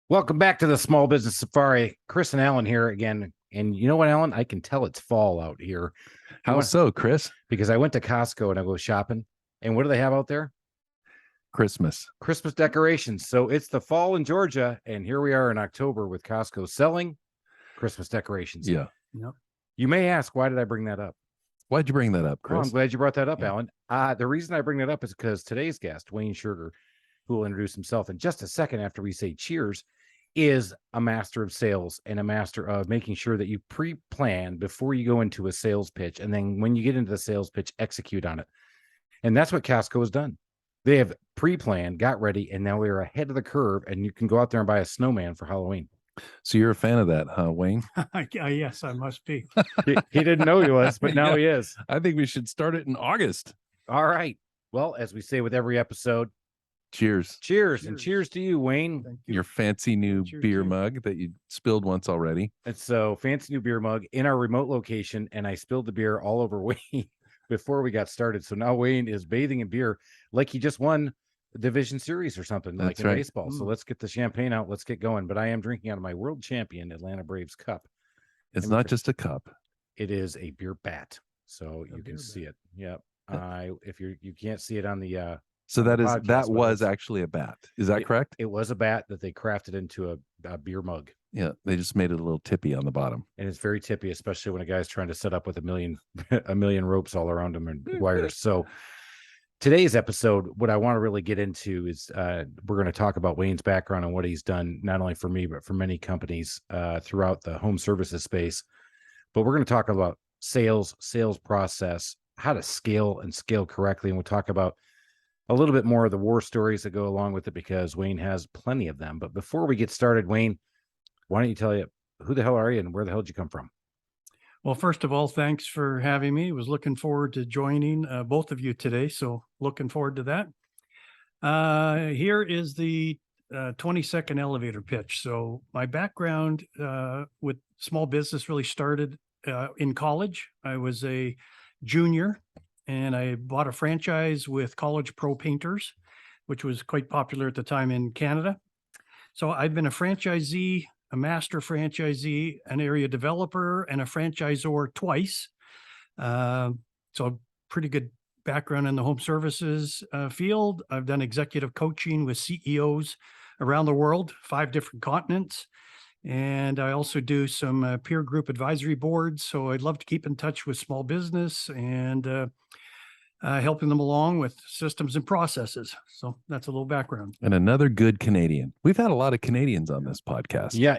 Welcome back to the Small Business Safari. Chris and Alan here again. And you know what, Alan? I can tell it's fall out here. How so, Chris? Because I went to Costco and I go shopping. And what do they have out there? Christmas decorations. So it's the fall in Georgia. And here we are in October with Costco selling Christmas decorations. Yeah. Yep. You may ask, why did I bring that up? Why'd you bring that up, Chris? Oh, I'm glad you brought that up, Alan. The reason I bring that up is because today's guest, Wayne Scherger, who will introduce himself in just a second after we say cheers, is a master of sales and a master of making sure that you pre-plan before you go into a sales pitch. And then when you get into the sales pitch, execute on it. And that's what Costco has done. They have pre-planned, got ready, and now we're ahead of the curve, and you can go out there and buy a snowman for Halloween. So you're a fan of that, huh, Wayne? Yes, I must be. He didn't know he was, but now he is. I think we should start it in August. All right. Well, as we say with every episode, cheers. Cheers. And cheers to you, Wayne. You. Your fancy new beer mug that you spilled once already. And so fancy new beer mug in our remote location, and I spilled the beer all over Wayne before we got started. So now Wayne is bathing in beer like he just won the division series or something. That's like in right. Baseball. So let's get the champagne out. Let's get going. But I am drinking out of my world champion Atlanta Braves cup. It's not just a cup. It is a beer bat. So you can see it. Yep. If you can't see it on the so that was actually a bat. Is that correct? It was a bat that they crafted into a beer mug. Yeah, they just made it a little tippy on the bottom. And it's very tippy, especially when a guy's trying to set up with a million ropes all around him and wires. So today's episode, what I want to really get into is we're going to talk about Wayne's background and what he's done, not only for me, but for many companies throughout the home services space. But we're going to talk about sales process, how to scale correctly. And we'll talk about a little bit more of the war stories that go along with it, because Wayne has plenty of them. But before we get started, Wayne, why don't you tell you who the hell are you and where the hell did you come from? Well, first of all, thanks for having me. I was looking forward to joining both of you today. So looking forward to that. Here is the 20-second elevator pitch. So my background with small business really started in college. I was a junior and I bought a franchise with College Pro Painters, which was quite popular at the time in Canada. So I've been a franchisee, a master franchisee, an area developer, and a franchisor twice. So pretty good background in the home services field. I've done executive coaching with CEOs around the world, 5 different continents. And I also do some peer group advisory boards. So I'd love to keep in touch with small business and helping them along with systems and processes. So that's a little background. And another good Canadian. We've had a lot of Canadians on this podcast. Yeah,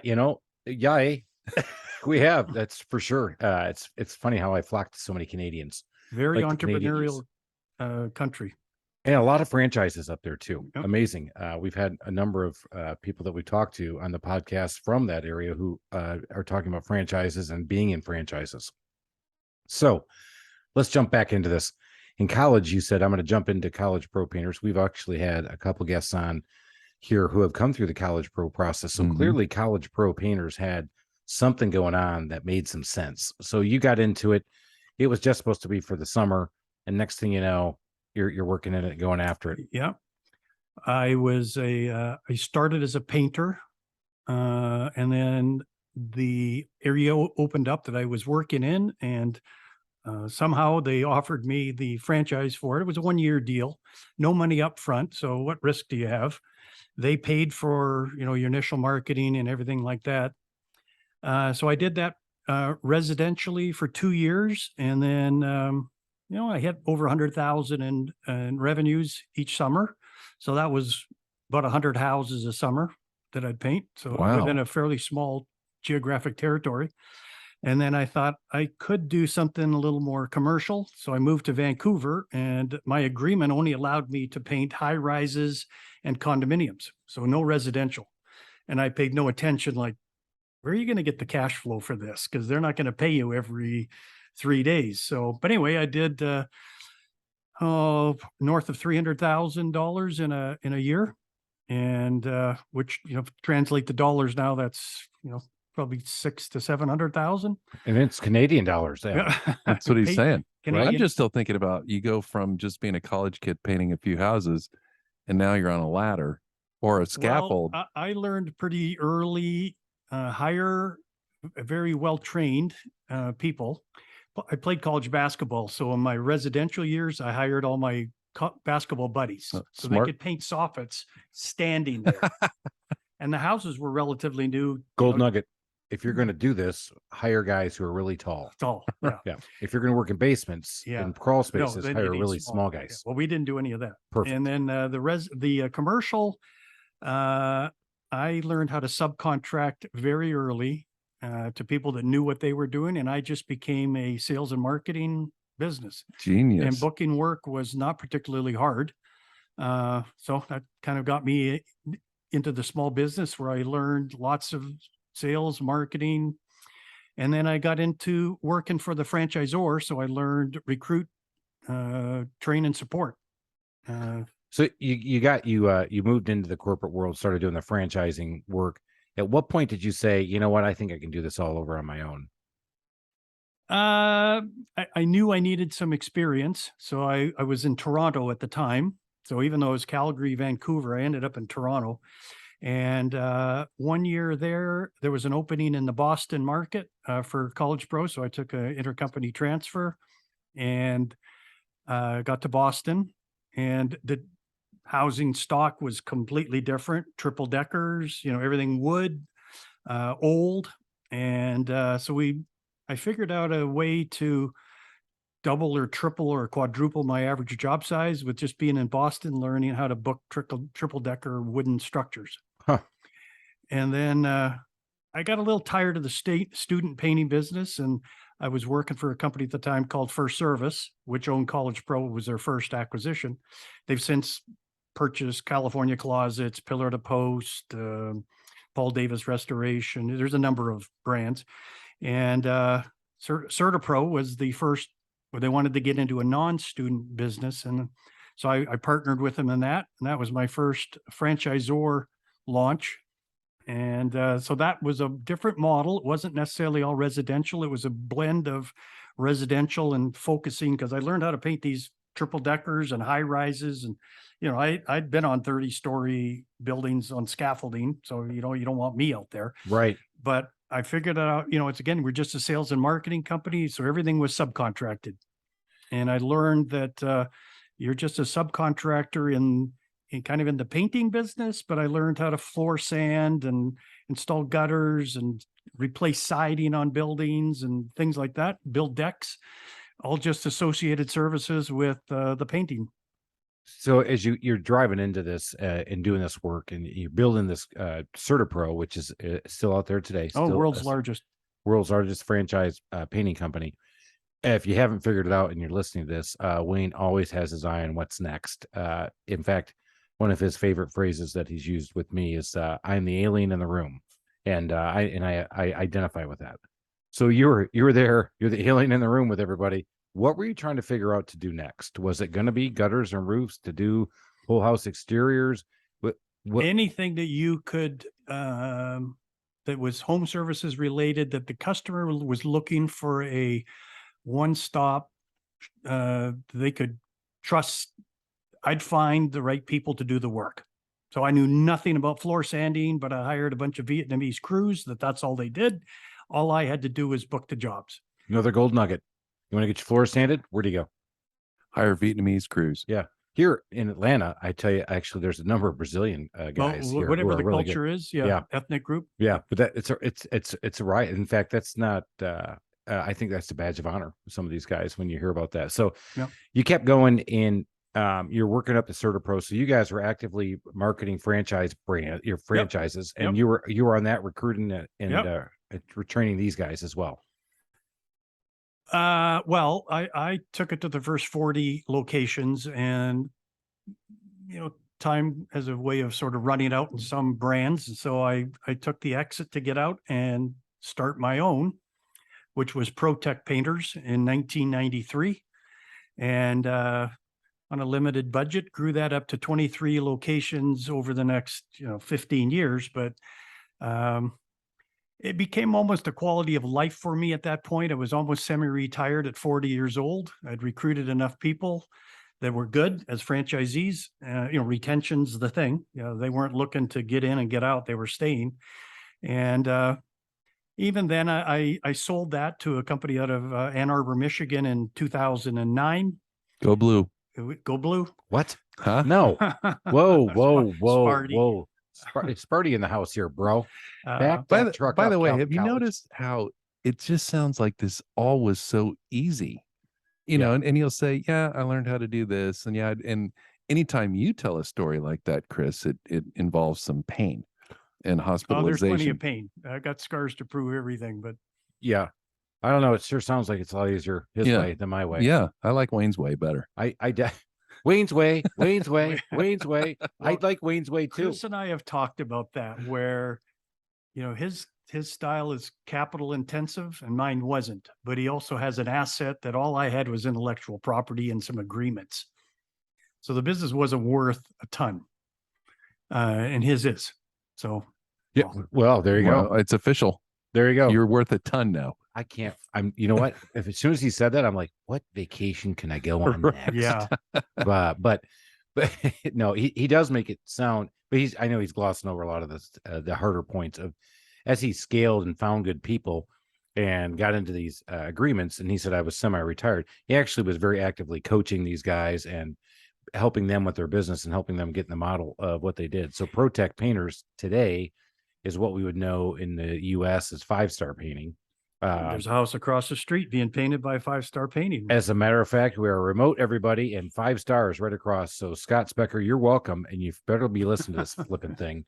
we have. That's for sure. It's funny how I flocked to so many Canadians. Very like entrepreneurial country. And a lot of franchises up there too. Yep. Amazing. We've had a number of people that we talked to on the podcast from that area who are talking about franchises and being in franchises. So let's jump back into this. In college, you said, I'm going to jump into College Pro Painters. We've actually had a couple guests on here who have come through the College Pro process. So clearly College Pro Painters had something going on that made some sense. So you got into it. It was just supposed to be for the summer. And next thing you know, you're working in it, going after it. Yeah. I started as a painter. And then the area opened up that I was working in, and somehow they offered me the franchise for it. It was a 1-year deal, no money up front. So what risk do you have? They paid for, your initial marketing and everything like that. So I did that residentially for 2 years. And then, I hit over 100,000 in revenues each summer. So that was about 100 houses a summer that I'd paint. So within a fairly small geographic territory. And then I thought I could do something a little more commercial. So I moved to Vancouver, and my agreement only allowed me to paint high rises and condominiums. So no residential. And I paid no attention, like, where are you going to get the cash flow for this? Because they're not going to pay you every 3 days. So, but anyway, I did north of $300,000 in a year. And which, translate to dollars now, that's, probably 600,000 to 700,000. And it's Canadian dollars. Yeah. That's what he's saying. Canadian. I'm just still thinking about, you go from just being a college kid painting a few houses, and now you're on a ladder or a Well, scaffold? I learned pretty early, hire very well-trained people. I played college basketball. So in my residential years, I hired all my basketball buddies so they Smart. could paint soffits standing there. And the houses were relatively new. Gold nugget. If you're going to do this, hire guys who are really tall. Tall. Yeah. Yeah. If you're going to work in basements Yeah. and crawl No, spaces, they hire need really small Yeah. guys. Well, we didn't do any of that. Perfect. And then the commercial, I learned how to subcontract very early to people that knew what they were doing. And I just became a sales and marketing business. Genius. And booking work was not particularly hard. So that kind of got me into the small business where I learned lots of sales, marketing. And then I got into working for the franchisor. So I learned recruit, train and support. So you moved into the corporate world, started doing the franchising work. At what point did you say, you know what, I think I can do this all over on my own? I knew I needed some experience. So I was in Toronto at the time. So even though it was Calgary, Vancouver, I ended up in Toronto. And 1 year there was an opening in the Boston market for College Pro. So I took an intercompany transfer and got to Boston, and the housing stock was completely different. Triple deckers, everything wood, old. And I figured out a way to double or triple or quadruple my average job size with just being in Boston, learning how to book triple decker wooden structures. Huh. And then I got a little tired of the student painting business, and I was working for a company at the time called First Service, which owned College Pro, was their first acquisition. They've since purchased California Closets, Pillar to Post, Paul Davis Restoration. There's a number of brands. And R.O.T.O.R was the first where they wanted to get into a non-student business. And so I partnered with them in that. And that was my first franchisor launch. And so that was a different model. It wasn't necessarily all residential. It was a blend of residential and focusing, because I learned how to paint these triple deckers and high rises. And, I'd been on 30-story buildings on scaffolding. So, you don't want me out there. Right. But I figured out, we're just a sales and marketing company. So everything was subcontracted. And I learned that you're just a subcontractor in kind of in the painting business, but I learned how to floor sand and install gutters and replace siding on buildings and things like that, build decks, all just associated services with the painting. So as you're driving into this and doing this work, and you're building this R.O.T.O.R Pro, which is still out there today. Oh, still, world's largest franchise painting company. If you haven't figured it out and you're listening to this, Wayne always has his eye on what's next. In fact, one of his favorite phrases that he's used with me is "I'm the alien in the room," and I identify with that. So you were there. You're the alien in the room with everybody. What were you trying to figure out to do next? Was it going to be gutters and roofs, to do whole house exteriors? What anything that you could that was home services related, that the customer was looking for a one-stop, they could trust I'd find the right people to do the work. So I knew nothing about floor sanding, but I hired a bunch of Vietnamese crews that's all they did. All I had to do was book the jobs. Another gold nugget. You want to get your floor sanded? Where do you go? Hire Vietnamese crews. Yeah. Here in Atlanta, I tell you, actually, there's a number of Brazilian guys here. Whatever the really culture is. Yeah, yeah. Ethnic group. Yeah. But it's a riot. In fact, that's not, I think that's the badge of honor with some of these guys when you hear about that. So you kept going in, you're working up the R.O.T.O.R Pro. So you guys were actively marketing your franchises, and you were on that recruiting and training these guys as well. Well, I took it to the first 40 locations, and, time as a way of sort of running out in some brands. And so I took the exit to get out and start my own, which was ProTech Painters in 1993. And, on a limited budget, grew that up to 23 locations over the next, 15 years. But, it became almost a quality of life for me at that point. I was almost semi-retired at 40 years old. I'd recruited enough people that were good as franchisees. Retention's the thing. They weren't looking to get in and get out. They were staying. And even then, I sold that to a company out of Ann Arbor, Michigan in 2009. Go blue. Go Blue. What? Huh? No. Whoa, whoa, whoa, Sparty. whoa. It's Sparty in the house here, bro. Back that truck By up, the way, Calvin have you College. noticed how it just sounds like this all was so easy? You know, Yeah. and you'll say, yeah, I learned how to do this. And yeah, and anytime you tell a story like that, Chris, it involves some pain and Oh, there's plenty hospitalization. of pain. I got scars to prove everything, but Yeah. I don't know. It sure sounds like it's a lot easier his Yeah. way than my way. Yeah, I like Wayne's way better. Wayne's way, Wayne's way, Wayne's way. Well, I'd like Wayne's way too. Chris and I have talked about that where, his style is capital intensive and mine wasn't, but he also has an asset that all I had was intellectual property and some agreements. So the business wasn't worth a ton. And his is. So Yeah. Well, there you go. It's official. There you go. You're worth a ton now. You know what? If as soon as he said that, I'm like, what vacation can I go on next? yeah. But no, he does make it sound, but I know he's glossing over a lot of this, the harder points of as he scaled and found good people and got into these agreements. And he said, I was semi-retired. He actually was very actively coaching these guys and helping them with their business and helping them get in the model of what they did. So ProTech painters today is what we would know in the US as 5-star painting. There's a house across the street being painted by 5-star painting. As a matter of fact, we are remote, everybody, and 5 stars right across. So Scott Specker, you're welcome, and you better be listening to this flipping thing.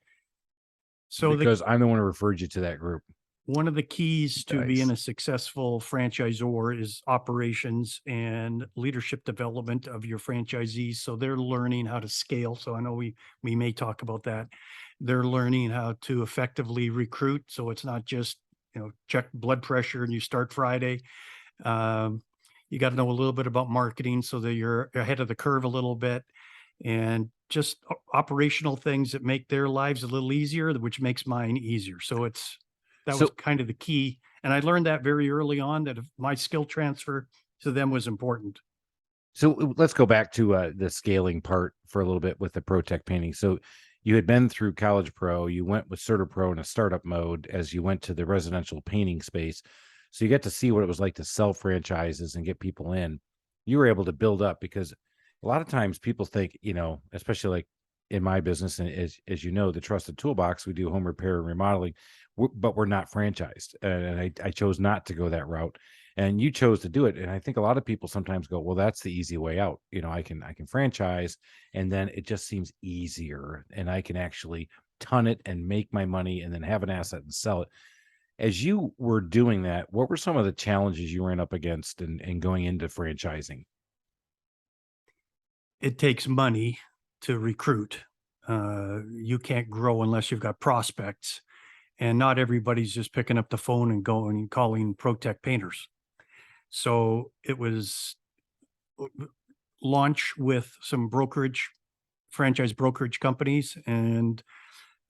So because I'm the one who referred you to that group. One of the keys to Nice. being a successful franchisor is operations and leadership development of your franchisees. So they're learning how to scale. So I know we may talk about that. They're learning how to effectively recruit. So it's not just, check blood pressure and you start Friday. You got to know a little bit about marketing so that you're ahead of the curve a little bit, and just operational things that make their lives a little easier, which makes mine easier. So that was kind of the key. And I learned that very early on, that if my skill transfer to them was important. So let's go back to the scaling part for a little bit with the ProTech painting. So you had been through College Pro, you went with Certa Pro in a startup mode as you went to the residential painting space. So you get to see what it was like to sell franchises and get people in. You were able to build up, because a lot of times people think, especially like in my business, and as you know, the Trusted Toolbox, we do home repair and remodeling, but we're not franchised. And I chose not to go that route. And you chose to do it. And I think a lot of people sometimes go, well, that's the easy way out. I can franchise, and then it just seems easier, and I can actually ton it and make my money and then have an asset and sell it. As you were doing that, what were some of the challenges you ran up against in going into franchising? It takes money to recruit. You can't grow unless you've got prospects, and not everybody's just picking up the phone and going and calling ProTech painters. So it was launch with some franchise brokerage companies, and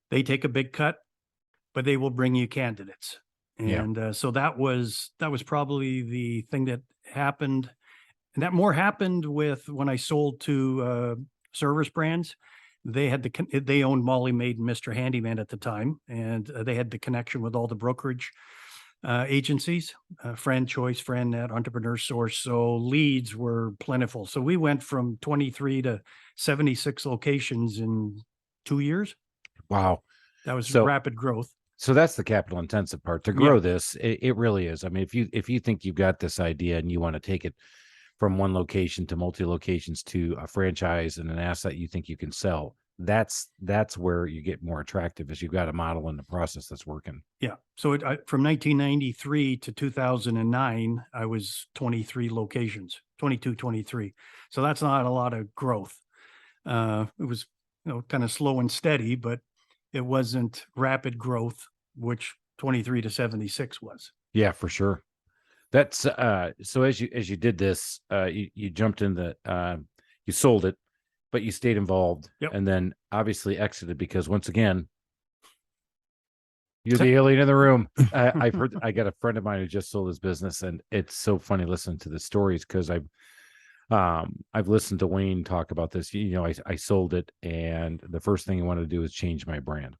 they take a big cut, but they will bring you candidates. And so that was probably the thing that happened. And that more happened with when I sold to Service Brands. They owned Molly Maid and Mr. Handyman at the time, and they had the connection with all the brokerage agencies, Friend Choice, FriendNet, Entrepreneur Source. So leads were plentiful. So we went from 23 to 76 locations in 2 years. Wow. That was rapid growth. So that's the capital intensive part to grow this. It really is. I mean, if you think you've got this idea and you want to take it from one location to multi locations to a franchise and an asset you think you can sell, that's where you get more attractive, as you've got a model in the process that's working. Yeah. So from 1993 to 2009, I was 23 locations, 22, 23. So that's not a lot of growth. It was, kind of slow and steady, but it wasn't rapid growth, which 23 to 76 was. Yeah, for sure. That's so as you did this, you jumped in you sold it, but you stayed involved, and then obviously exited, because once again, you're the alien in the room. I got a friend of mine who just sold his business, and it's so funny listening to the stories, because I've listened to Wayne talk about this. I sold it, and the first thing I wanted to do is change my brand.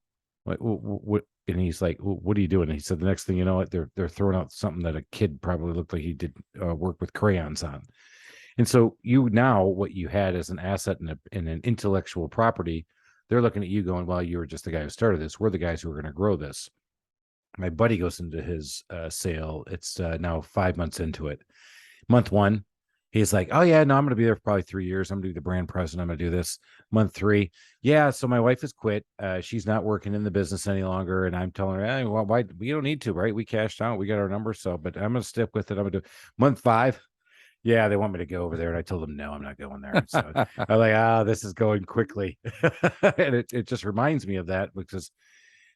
Like, what? And he's like, "What are you doing?" And he said, "The next thing you know, they're throwing out something that a kid probably looked like he did work with crayons on." And so what you had as an asset and an intellectual property, they're looking at you going, "Well, you were just the guy who started this. We're the guys who are going to grow this." My buddy goes into his sale. It's now 5 months into it. Month one, he's like, "Oh yeah, no, I'm going to be there for probably 3 years. I'm going to be the brand president. I'm going to do this." Month three, yeah. So my wife has quit. She's not working in the business any longer, and I'm telling her, "Hey, well, why? We don't need to, right? We cashed out. We got our numbers. So, but I'm going to stick with it. I'm going to do." Month five, yeah, they want me to go over there, and I told them no, I'm not going there. So I'm like, this is going quickly, and it just reminds me of that, because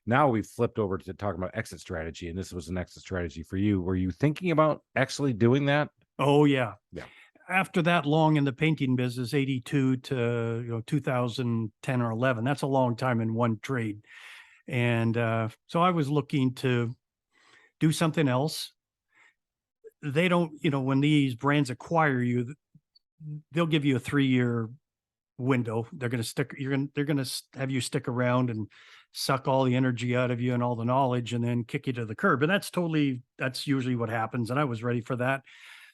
now we've flipped over to talking about exit strategy, and this was an exit strategy for you. Were you thinking about actually doing that? Oh yeah. Yeah. After that long in the painting business, 82 to 2010 or 11, that's a long time in one trade. And so I was looking to do something else. They don't, when these brands acquire you, they'll give you a 3-year window. They're going to they're going to have you stick around and suck all the energy out of you and all the knowledge, and then kick you to the curb. And that's usually what happens. And I was ready for that,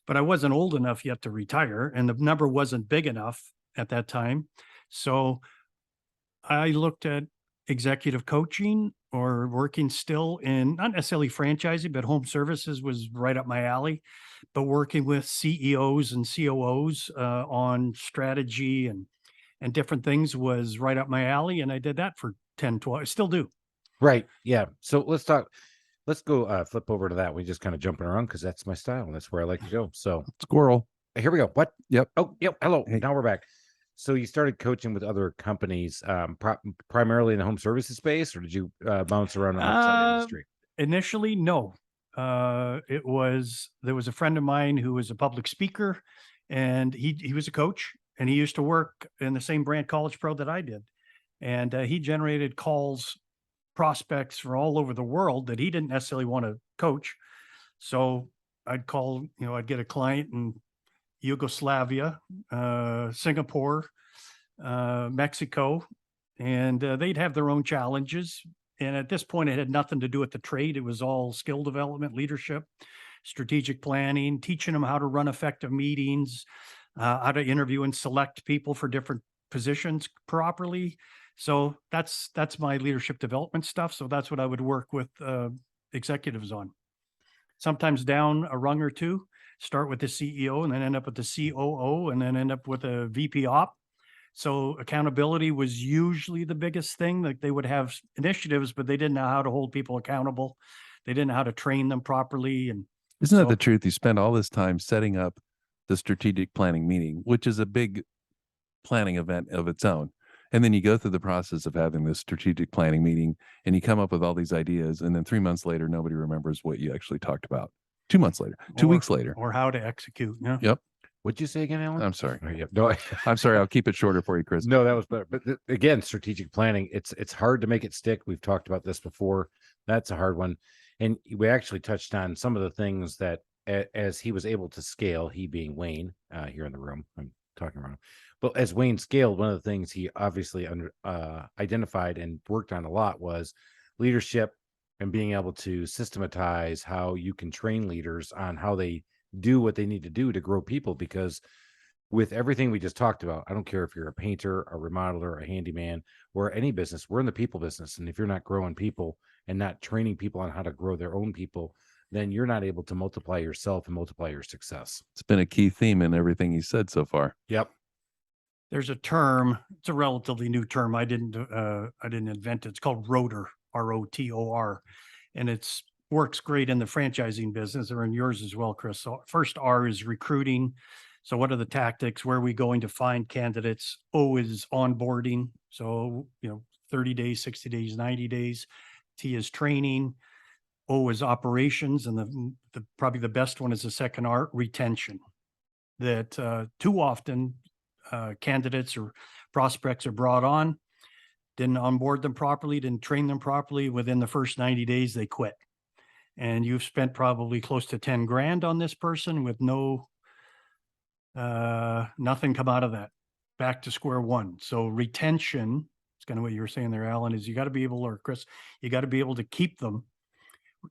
but I wasn't old enough yet to retire, and the number wasn't big enough at that time. So I looked at executive coaching, or working still in, not necessarily franchising, but home services was right up my alley. But working with CEOs and COOs on strategy and different things was right up my alley. And I did that for 10, 12, I still do. Right. Yeah. So let's go flip over to that. We just kind of jumping around because that's my style, and that's where I like to go. So Squirrel. here we go. What? Yep. Oh, yep. Hello. Hey. Now we're back. So you started coaching with other companies, primarily in the home services space, or did you bounce around in outside industry? Initially, no. There was a friend of mine who was a public speaker, and he was a coach, and he used to work in the same brand, College Pro, that I did. And he generated calls, prospects for all over the world that he didn't necessarily want to coach. So I'd call, I'd get a client in Yugoslavia, Singapore, Mexico, and they'd have their own challenges. And at this point, it had nothing to do with the trade. It was all skill development, leadership, strategic planning, teaching them how to run effective meetings, how to interview and select people for different positions properly. So that's my leadership development stuff. So that's what I would work with executives on. Sometimes down a rung or two, start with the CEO and then end up with the COO and then end up with a VP op. So accountability was usually the biggest thing. Like, they would have initiatives, but they didn't know how to hold people accountable. They didn't know how to train them properly. And isn't that the truth? You spend all this time setting up the strategic planning meeting, which is a big planning event of its own. And then you go through the process of having this strategic planning meeting, and you come up with all these ideas. And then 3 months later, nobody remembers what you actually talked about. 2 months later, 2 weeks later, or how to execute. Yeah. Yep. What'd you say again, Alan? I'm sorry. Yep. No, I'm sorry. I'll keep it shorter for you, Chris. No, that was better. But again, strategic planning, it's hard to make it stick. We've talked about this before. That's a hard one. And we actually touched on some of the things that as he was able to scale, he being Wayne here in the room, I'm talking around. But as Wayne scaled, one of the things he obviously identified and worked on a lot was leadership, and being able to systematize how you can train leaders on how they do what they need to do to grow people. Because with everything we just talked about, I don't care if you're a painter, a remodeler, a handyman, or any business, we're in the people business. And if you're not growing people and not training people on how to grow their own people, then you're not able to multiply yourself and multiply your success. It's been a key theme in everything he said so far. Yep. There's a term, it's a relatively new term. I didn't invent it. It's called R.O.T.O.R, R.O.T.O.R. And it's works great in the franchising business, or in yours as well, Chris. So first R is recruiting. So what are the tactics? Where are we going to find candidates? O is onboarding. So, 30 days, 60 days, 90 days. T is training. O is operations. And the probably the best one is the second R, retention. That too often candidates or prospects are brought on, didn't onboard them properly, didn't train them properly. Within the first 90 days, they quit. And you've spent probably close to 10 grand on this person with no Nothing come out of that. Back to square one. So retention, it's kind of what you were saying there, Alan, is you got to be able, or Chris, you got to be able to keep them,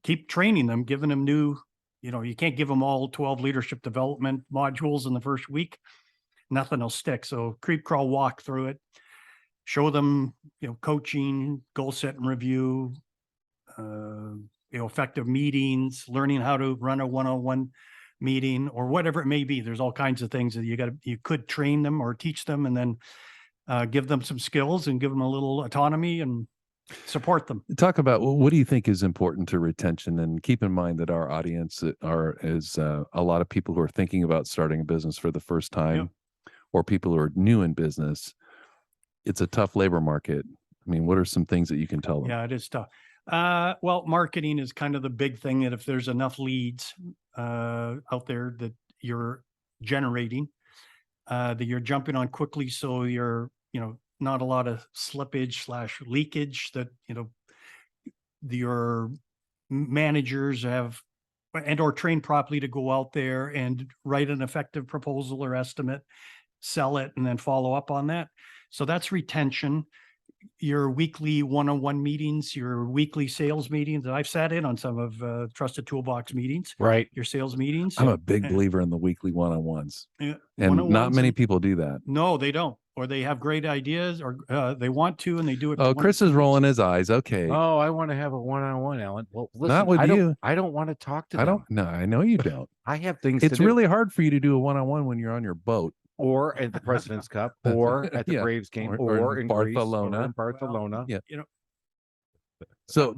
keep training them, giving them new, you can't give them all 12 leadership development modules in the first week. Nothing will stick. So creep, crawl, walk through it. Show them, coaching, goal set and review, effective meetings, learning how to run a one-on-one meeting or whatever it may be. There's all kinds of things that you could train them or teach them, and then give them some skills and give them a little autonomy and support them. Talk about what do you think is important to retention, and keep in mind that our audience is a lot of people who are thinking about starting a business for the first time, or people who are new in business. It's a tough labor market. I mean, what are some things that you can tell them? Yeah, it is tough. Well, marketing is kind of the big thing, that if there's enough leads out there that you're generating, that you're jumping on quickly, so you're, not a lot of slippage / leakage, that, your managers have and or trained properly to go out there and write an effective proposal or estimate, sell it, and then follow up on that. So that's retention. Your weekly one-on-one meetings, your weekly sales meetings. I've sat in on some of Trusted Toolbox meetings, Right. your sales meetings. I'm a big believer in the weekly one-on-ones, Yeah, and not one-on-ones, many people do that. No, they don't, or they have great ideas, or they want to, and they do it. Oh, Chris is rolling his eyes. Okay. Oh, I want to have a one-on-one, Alan. Well, listen, Not with you. I don't want to talk to them. I don't. No, I know you don't. I have things It's to do. really hard for you to do a one-on-one when you're on your boat, Or at the President's Cup, or at the Yeah. Braves game, Or or in in Greece, Barcelona. or in Barcelona. Yeah. So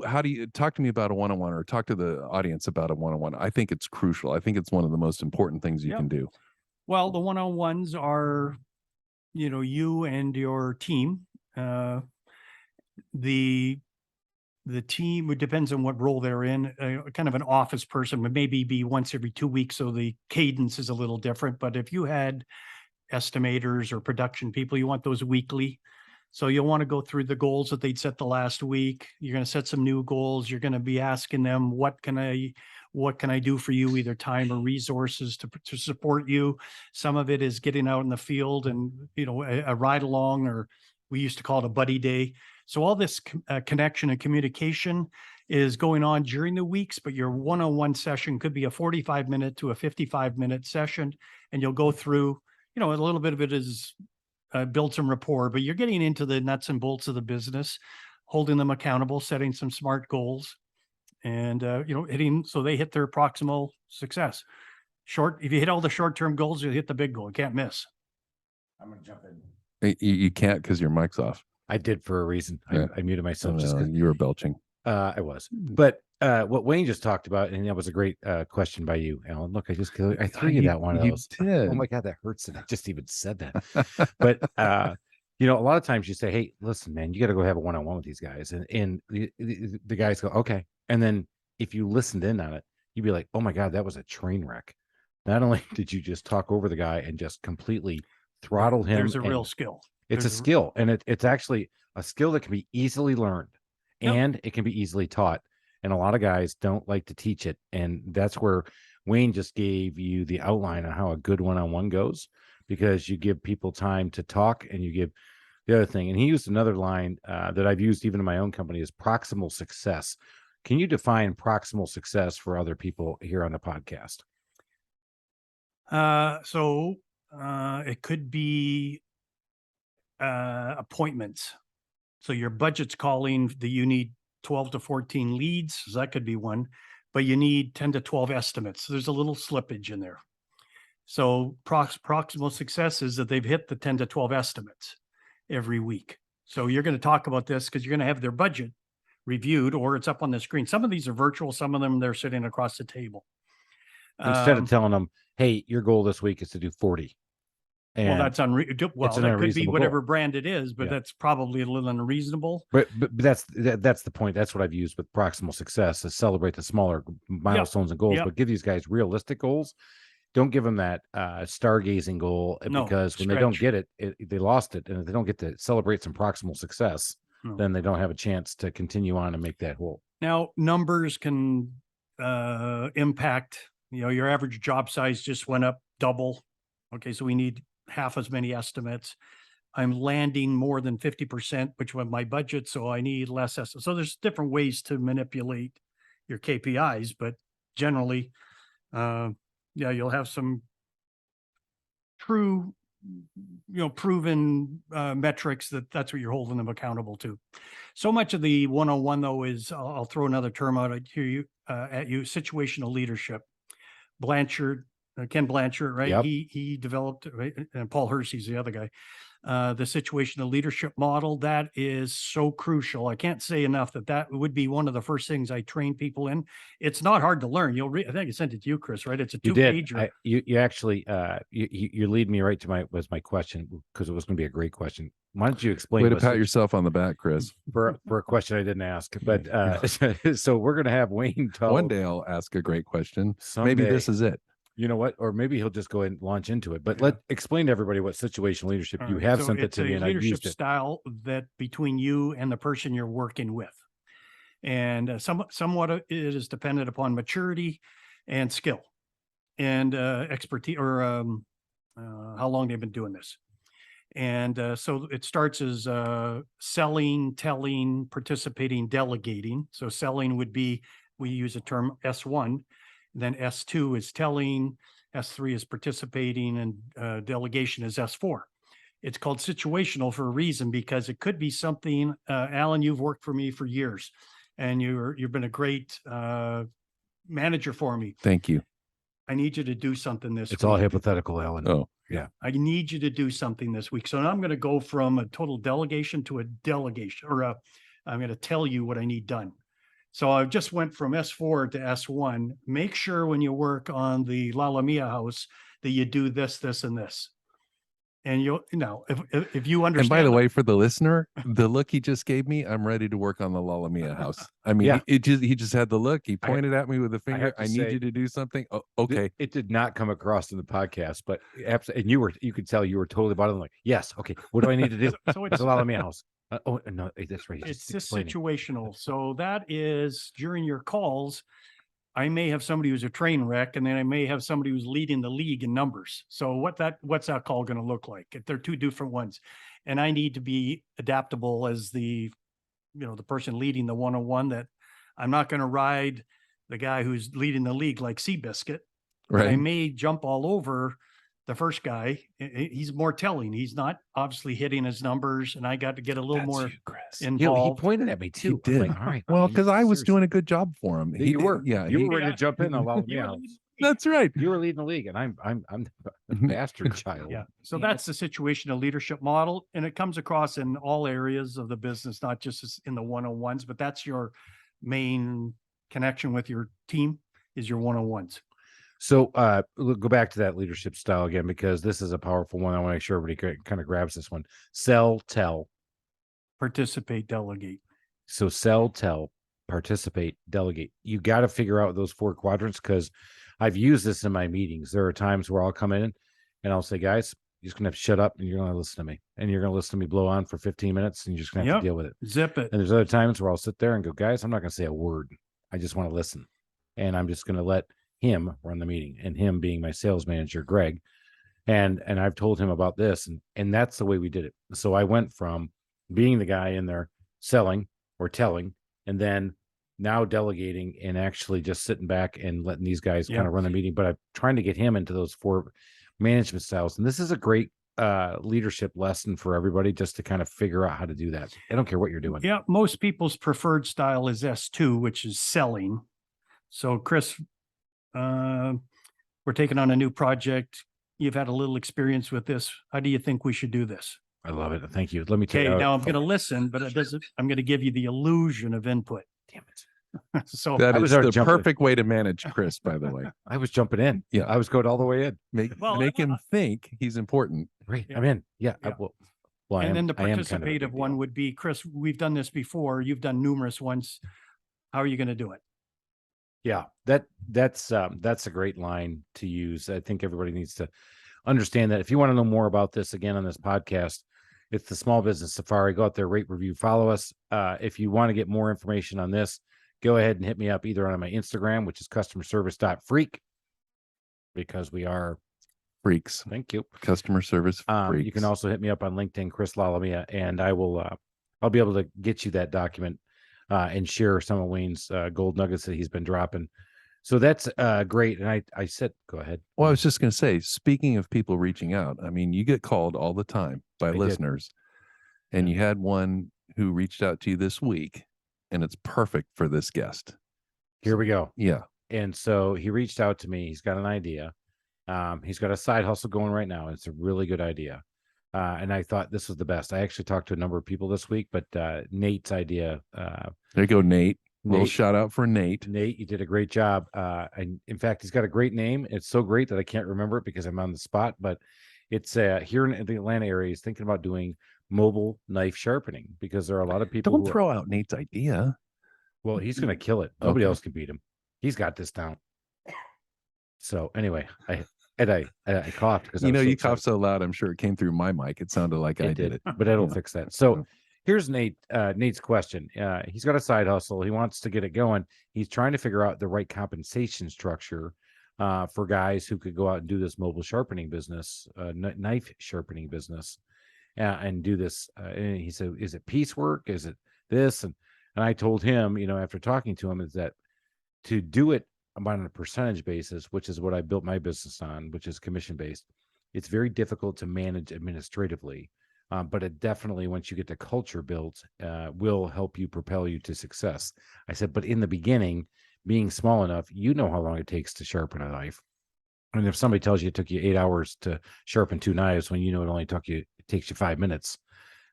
how do you talk to me about a one-on-one, or talk to the audience about a one-on-one? I think it's crucial. I think it's one of the most important things you can do. Well, the one-on-ones are, you and your team. The team, it depends on what role they're in, kind of an office person, but maybe be once every 2 weeks. So the cadence is a little different. But if you had estimators or production people, you want those weekly. So you'll want to go through the goals that they'd set the last week. You're going to set some new goals. You're going to be asking them, what can I do for you, either time or resources to support you. Some of it is getting out in the field and, a ride along, or we used to call it a buddy day. So all this connection and communication is going on during the weeks, but your one-on-one session could be a 45-minute to a 55-minute session. And you'll go through, a little bit of it is build some rapport, but you're getting into the nuts and bolts of the business, holding them accountable, setting some smart goals, and, hitting, so they hit their proximal success. If you hit all the short-term goals, you hit the big goal. You can't miss. I'm going to jump in. You can't, because your mic's off. I did for a reason. Yeah. I muted myself just because you were belching. I was. But what Wayne just talked about, and that was a great question by you, Alan. Look, I threw you that one of those. Did. Oh my God, that hurts. And I just even said that. But a lot of times you say, hey, listen, man, you got to go have a one-on-one with these guys. And the guys go, okay. And then if you listened in on it, you'd be like, oh my God, that was a train wreck. Not only did you just talk over the guy and just completely throttle him. There's a real skill. It's a skill, and it's actually a skill that can be easily learned, and it can be easily taught. And a lot of guys don't like to teach it. And that's where Wayne just gave you the outline on how a good one-on-one goes, because you give people time to talk, and you give the other thing. And he used another line that I've used even in my own company, is proximal success. Can you define proximal success for other people here on the podcast? So it could be appointments. So your budget's calling that you need 12 to 14 leads. So that could be one, but you need 10 to 12 estimates. So there's a little slippage in there. So proximal success is that they've hit the 10 to 12 estimates every week. So you're going to talk about this because you're going to have their budget reviewed, or it's up on the screen. Some of these are virtual. Some of them, they're sitting across the table. Instead of telling them, hey, your goal this week is to do 40. And well, that's unreasonable. Well, that could be whatever brand it is, but that's probably a little unreasonable. But that's the point. That's what I've used with proximal success, is celebrate the smaller milestones and goals, but give these guys realistic goals. Don't give them that stargazing goal, because when they don't get it, they lost it. And if they don't get to celebrate some proximal success, then they don't have a chance to continue on and make that goal. Now, numbers can impact, your average job size just went up double Okay, so we need half as many estimates. I'm landing more than 50%, which was my budget, so I need less estimates. So there's different ways to manipulate your KPIs, but generally, yeah, you'll have some true, proven metrics that's what you're holding them accountable to. So much of the one-on-one though is, I'll throw another term out at you, situational leadership. Blanchard, Ken Blanchard, right? Yep. He developed, right? And Paul Hersey's the other guy. The situational leadership model, that is so crucial. I can't say enough that would be one of the first things I train people in. It's not hard to learn. I think I sent it to you, Chris, right? It's a You did. two-pager. You actually you lead me right to my question, because it was going to be a great question. Why don't you explain Way to what pat yourself on the back, Chris. for a question I didn't ask? But so we're going to have Wayne tell One day I'll ask a great question. Maybe someday. this is it. You know what? Or maybe he'll just go ahead and launch into it. But let explain to everybody what situational leadership All you right, have so sent it it's to me, a and I leadership used it. style that between you and the person you're working with, and somewhat it is dependent upon maturity and skill and expertise, or how long they've been doing this. And so it starts as selling, telling, participating, delegating. So selling would be, we use a term S1, then S2 is telling, S3 is participating, and delegation is S4. It's called situational for a reason, because it could be something, Alan, you've worked for me for years, and you've been a great manager for me. Thank you. I need you to do something this week. It's all hypothetical, Alan. Oh, I need you to do something this week. So now I'm going to go from a total delegation to a delegation, or I'm going to tell you what I need done. So I just went from S4 to S1. Make sure when you work on the La Lamia house that you do this, this, and this. And if you understand. and by the way, for the listener, the look he just gave me, I'm ready to work on the La Lamia house. I mean, Yeah. he just had the look. He pointed at me with a finger. have to I need say, you to do something. Oh, okay. It did not come across in the podcast, but and you could tell you were totally about it. Like, yes, okay, what do I need to do? So It's a lot of me house. Oh no, that's right. It's Just explaining. situational. So that is during your calls, I may have somebody who's a train wreck, and then I may have somebody who's leading the league in numbers. So what's that call going to look like? If they're two different ones, and I need to be adaptable as the person leading the one-on-one, that I'm not going to ride the guy who's leading the league like Seabiscuit. But I Right. may jump all over the first guy. He's more telling. He's not obviously hitting his numbers, and I got to get a little That's more you, Chris. He involved. pointed at me too. He I'm did. like, all right. Well, buddy, because I was seriously. doing a good job for him. You were. Yeah. You he- were ready to jump in on La You were Lamia. leading- That's right. You were leading the league, and I'm the bastard child. Yeah. So that's the situational leadership model. And it comes across in all areas of the business, not just in the one-on-ones, but that's your main connection with your team, is your one-on-ones. So go back to that leadership style again, because this is a powerful one. I want to make sure everybody kind of grabs this one. Sell, tell. Participate, delegate. So sell, tell, participate, delegate. You got to figure out those 4 quadrants, because I've used this in my meetings. There are times where I'll come in and I'll say, guys, you're just going to have to shut up and you're going to listen to me. And you're going to listen to me blow on for 15 minutes and you're just going to have to deal with it. Zip it. And there's other times where I'll sit there and go, guys, I'm not going to say a word. I just want to listen. And I'm just going to let him run the meeting, and him being my sales manager, Greg. And I've told him about this, and that's the way we did it. So I went from being the guy in there selling or telling, and then now delegating and actually just sitting back and letting these guys kind of run the meeting. But I'm trying to get him into those 4 management styles. And this is a great leadership lesson for everybody, just to kind of figure out how to do that. I don't care what you're doing. Yeah. Most people's preferred style is S2, which is selling. So Chris, we're taking on a new project. You've had a little experience with this. How do you think we should do this? I love it. Thank you. Let me tell Okay, you. now I'm going to listen, but I'm going to give you the illusion of input. Damn it. So That I is was already the jumping. perfect way to manage Chris, by the way. I was jumping in. Yeah. I was going all the way in. Make Well, him think he's important. Great. Yeah. I'm in. Yeah. Yeah. I and then the I am kind of a participative big one deal. would be, Chris, we've done this before. You've done numerous ones. How are you going to do it? Yeah, that's a great line to use. I think everybody needs to understand that. If you want to know more about this, again, on this podcast, it's the Small Business Safari. Go out there, rate, review, follow us. If you want to get more information on this, go ahead and hit me up either on my Instagram, which is customerservice.freak, because we are Freaks, Thank you. customer service freaks. You can also hit me up on LinkedIn, Chris Lalamia, and I will. I'll be able to get you that document and share some of Wayne's gold nuggets that he's been dropping. So that's great. And I said, go ahead. Well, I was just going to say, speaking of people reaching out, I mean, you get called all the time by I did. listeners, and Yeah. you had one who reached out to you this week, and it's perfect for this guest. Here we go. Yeah. And so he reached out to me. He's got an idea. He's got a side hustle going right now. It's a really good idea. And I thought this was the best. I actually talked to a number of people this week, but Nate's idea. There you go, Nate. Little shout out for Nate. Nate, you did a great job. And in fact, he's got a great name. It's so great that I can't remember it because I'm on the spot, but it's here in the Atlanta area. He's thinking about doing mobile knife sharpening because there are a lot of people. Don't throw out Nate's idea. Well, he's going to kill it. Nobody Okay. else can beat him. He's got this down. So anyway, I coughed because You coughed so loud. I'm sure it came through my mic. It sounded like I did it, but it'll Yeah. fix that. So here's Nate's question. He's got a side hustle. He wants to get it going. He's trying to figure out the right compensation structure for guys who could go out and do this mobile sharpening business, knife sharpening business, and do this. And he said, "Is it piecework? Is it this?" And I told him, after talking to him, is that to do it on a percentage basis, which is what I built my business on, which is commission based, it's very difficult to manage administratively. But it definitely, once you get the culture built, will help you propel you to success. I said, but in the beginning, being small enough, you know how long it takes to sharpen a knife. And if somebody tells you it took you 8 hours to sharpen 2 knives when it takes you 5 minutes,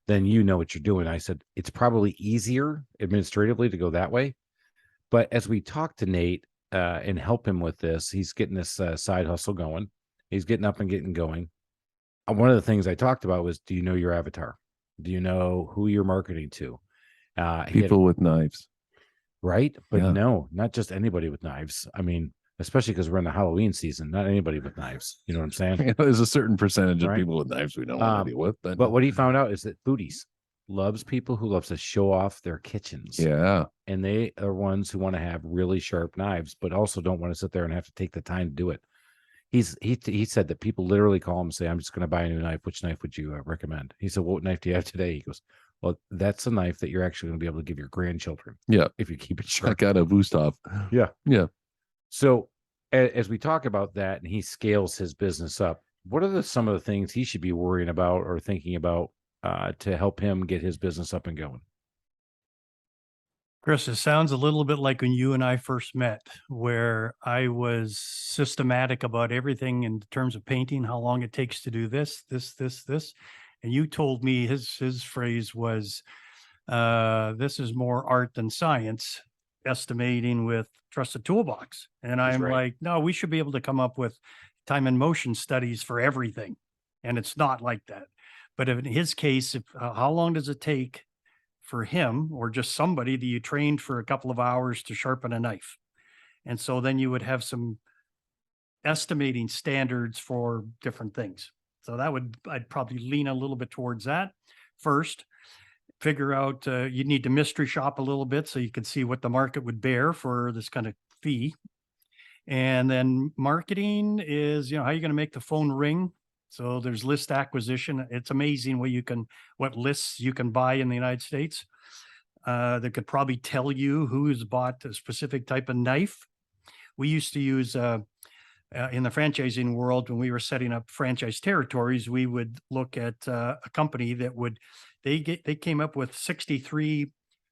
then you know what you're doing. I said, it's probably easier administratively to go that way. But as we talk to Nate and help him with this, he's getting this side hustle going. He's getting up and getting going. One of the things I talked about was, do you know your avatar? Do you know who you're marketing to? People with knives. Right? But Yeah. no, not just anybody with knives. I mean, especially because we're in the Halloween season, not anybody with knives. You know what I'm saying? There's a certain percentage of Right. people with knives we don't want to deal with. But what he found out is that foodies loves people who loves to show off their kitchens. Yeah. And they are ones who want to have really sharp knives, but also don't want to sit there and have to take the time to do it. He said that people literally call him and say, I'm just going to buy a new knife. Which knife would you recommend? He said, what knife do you have today? He goes, well, that's a knife that you're actually going to be able to give your grandchildren. Yeah. If you keep it sharp. Check out a Wustov. Yeah. Yeah. So as we talk about that and he scales his business up, what are some of the things he should be worrying about or thinking about to help him get his business up and going? Chris, it sounds a little bit like when you and I first met, where I was systematic about everything in terms of painting, how long it takes to do this. And you told me his phrase was, this is more art than science, estimating with trusted toolbox. And I'm right. like, no, we should be able to come up with time and motion studies for everything. And it's not like that. But in his case, how long does it take for him or just somebody that you trained for a couple of hours to sharpen a knife? And so then you would have some estimating standards for different things. So I'd probably lean a little bit towards that first. Figure out, you need to mystery shop a little bit so you can see what the market would bear for this kind of fee. And then marketing is, how are you going to make the phone ring? So there's list acquisition. It's amazing what lists you can buy in the United States. That could probably tell you who's bought a specific type of knife. We used to use, in the franchising world, when we were setting up franchise territories, we would look at a company that they came up with 63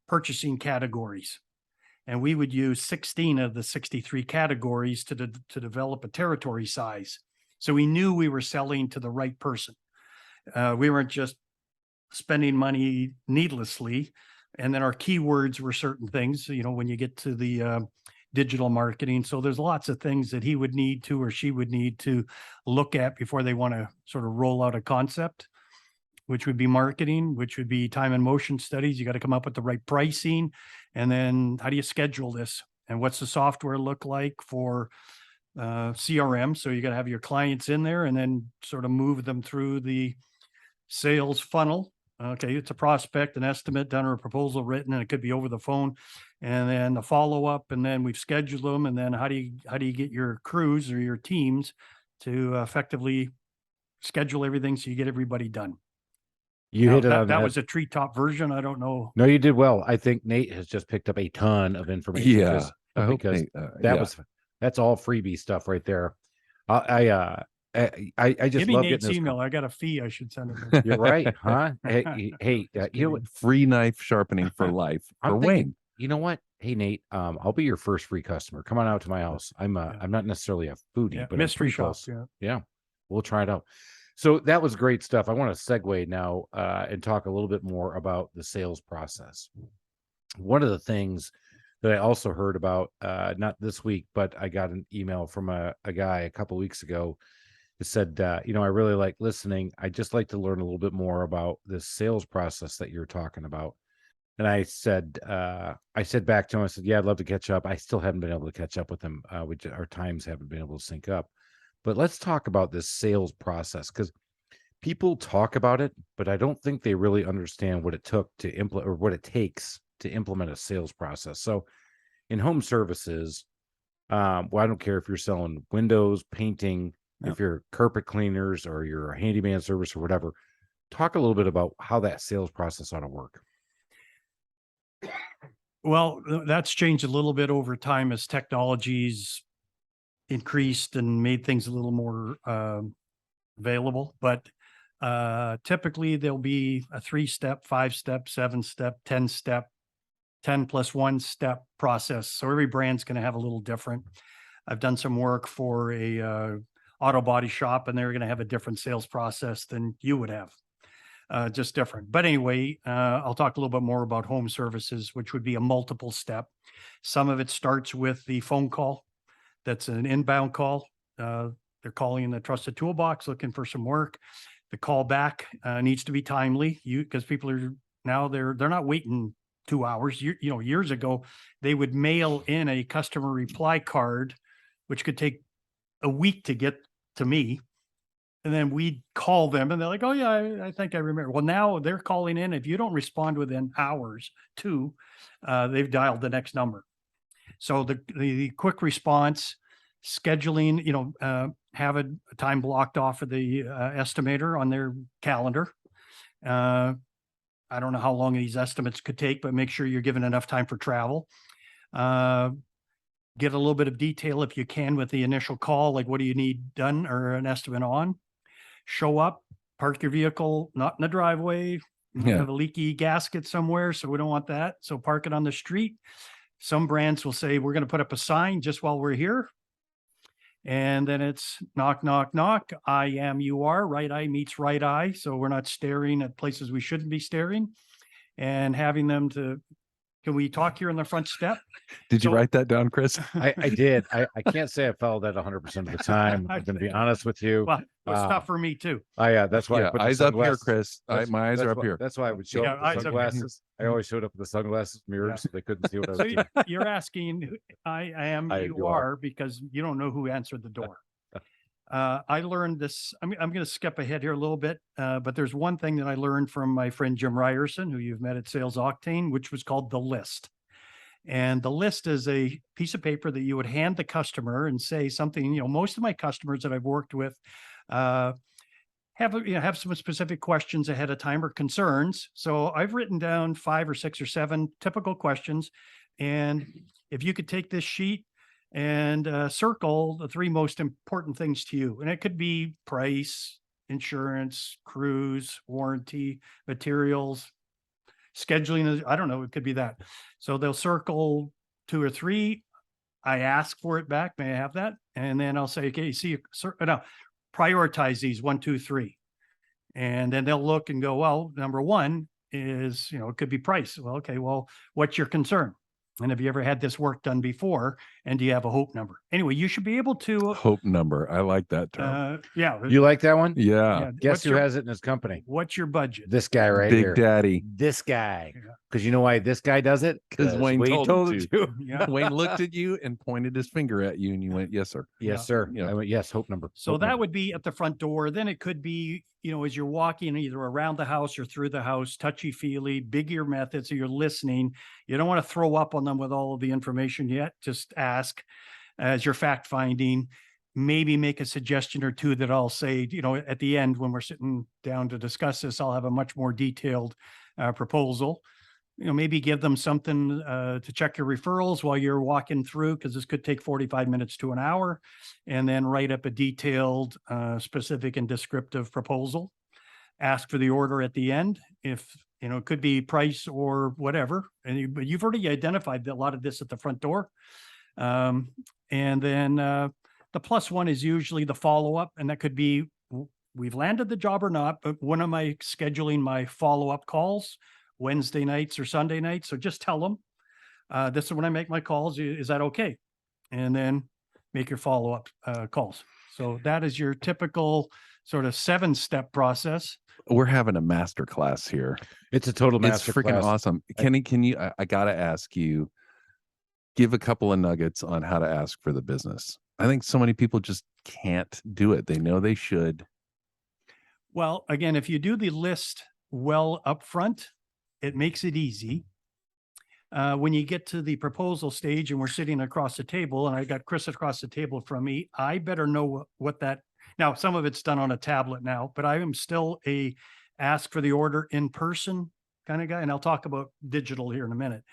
purchasing categories. And we would use 16 of the 63 categories to develop a territory size. So we knew we were selling to the right person. We weren't just spending money needlessly. And then our keywords were certain things, when you get to the digital marketing. So there's lots of things that he would need to, or she would need to look at before they want to sort of roll out a concept, which would be marketing, which would be time and motion studies. You got to come up with the right pricing. And then how do you schedule this? And what's the software look like for CRM? So you got to have your clients in there and then sort of move them through the sales funnel. Okay, it's a prospect, an estimate done, or a proposal written, and it could be over the phone, and then the follow-up, and then we've scheduled them, and then how do you get your crews or your teams to effectively schedule everything so you get everybody done. You Now, hit it on the that head. was a treetop version. I don't know. No, you did well. I think Nate has just picked up a ton of information. Yeah. I hope because yeah. that's all freebie stuff right there. I just Give me love Nate's getting this. email. I got a fee I should send him. You're right, huh? Hey, Just you know what? kidding. Free knife sharpening for life for I'm thinking, Wayne. you know what? Hey Nate, I'll be your first free customer. Come on out to my house. I'm not necessarily a foodie, Yeah, but I'm mystery pretty shop. close. Yeah. Yeah, we'll try it out. So that was great stuff. I want to segue now and talk a little bit more about the sales process. One of the things that I also heard about, not this week, but I got an email from a guy a couple weeks ago that said, I really like listening. I just like to learn a little bit more about this sales process that you're talking about. And I said back to him, I said, yeah, I'd love to catch up. I still haven't been able to catch up with him. Our times haven't been able to sync up. But let's talk about this sales process, because people talk about it, but I don't think they really understand what it took to implement, or what it takes to implement a sales process. So in home services, I don't care if you're selling windows, painting, Yep. if you're carpet cleaners or you're a handyman service or whatever. Talk a little bit about how that sales process ought to work. Well, that's changed a little bit over time as technologies increased and made things a little more available. But typically there'll be a 3-step, 5-step, 7-step, 10-step, 10 plus 1 step process. So every brand's going to have a little different. I've done some work for a auto body shop, and they're going to have a different sales process than you would have. Just different. But anyway, I'll talk a little bit more about home services, which would be a multiple step. Some of it starts with the phone call. That's an inbound call. They're calling in the trusted toolbox looking for some work. The call back needs to be timely. Because people are now they're not waiting 2 hours. Years ago, they would mail in a customer reply card, which could take a week to get to me. And then we'd call them and they're like, oh yeah, I think I remember. Well, now they're calling in. If you don't respond within hours, they've dialed the next number. So the quick response, scheduling, have a time blocked off for the estimator on their calendar. I don't know how long these estimates could take, but make sure you're given enough time for travel. Get a little bit of detail if you can with the initial call, like what do you need done or an estimate on. Show up, park your vehicle, not in the driveway. You might have a leaky gasket somewhere, so we don't want that. So park it on the street. Some brands will say, we're going to put up a sign just while we're here. And then it's knock, knock, knock. I am, you are. Right eye meets right eye. So we're not staring at places we shouldn't be staring. And having them can we talk here on the front step? Did you write that down, Chris? I did. I can't say I followed that 100% of the time. I'm going to be honest with you. Well, it's tough for me too. That's why I put the eyes up here, sunglasses. Chris. My eyes are up here. That's why I would show up with the sunglasses. I always showed up with the sunglasses mirrors so they couldn't see what I was So doing. you're asking, I am, you are, because you don't know who answered the door. I learned this. I'm going to skip ahead here a little bit, but there's one thing that I learned from my friend Jim Ryerson, who you've met at Sales Octane, which was called the list. And the list is a piece of paper that you would hand the customer and say something. Most of my customers that I've worked with have some specific questions ahead of time or concerns. So I've written down 5 or 6 or 7 typical questions. And if you could take this sheet and circle the 3 most important things to you, and it could be price, insurance, crews, warranty, materials, scheduling. I don't know. It could be that. So they'll circle 2 or 3. I ask for it back. May I have that? And then I'll say, okay, now prioritize these 1, 2, 3. And then they'll look and go, well, number 1 is, it could be price. Well, okay, well, what's your concern? And have you ever had this work done before? And do you have a HOPE number? Anyway, you should be able to HOPE number. I like that term. You like that one? Yeah. Guess who has it in his company? What's your budget? This guy right Big here. Daddy. This guy. Because you know why this guy does it? Because Wayne told you. Yeah. Wayne looked at you and pointed his finger at you and you went, yes, sir. Yes, sir. I went, yes, HOPE number. So HOPE that number. would be at the front door. Then it could be, as you're walking either around the house or through the house, touchy-feely, big ear method. So you're listening. You don't want to throw up on them with all of the information yet. Just ask as you're fact-finding. maybe make a suggestion or two that I'll say, at the end when we're sitting down to discuss this, I'll have a much more detailed proposal. Maybe give them something to check your referrals while you're walking through, because this could take 45 minutes to an hour, and then write up a detailed, specific and descriptive proposal. Ask for the order at the end. If, it could be price or whatever. But you've already identified a lot of this at the front door. And then the plus one is usually the follow-up, and that could be, we've landed the job or not, but when am I scheduling my follow-up calls? Wednesday nights or Sunday nights. So just tell them, this is when I make my calls. Is that okay? And then make your follow-up calls. So that is your typical sort of 7-step process. We're having a master class here. It's a total It's master freaking class. awesome. Kenny, can you, I gotta ask you, give a couple of nuggets on how to ask for the business. I think so many people just can't do it. They know they should. Well, again, if you do the list well up front, it makes it easy. When you get to the proposal stage and we're sitting across the table, and I got Chris across the table from me, I better know what that, now some of it's done on a tablet now, but I am still a ask for the order in person kind of guy. And I'll talk about digital here in a minute,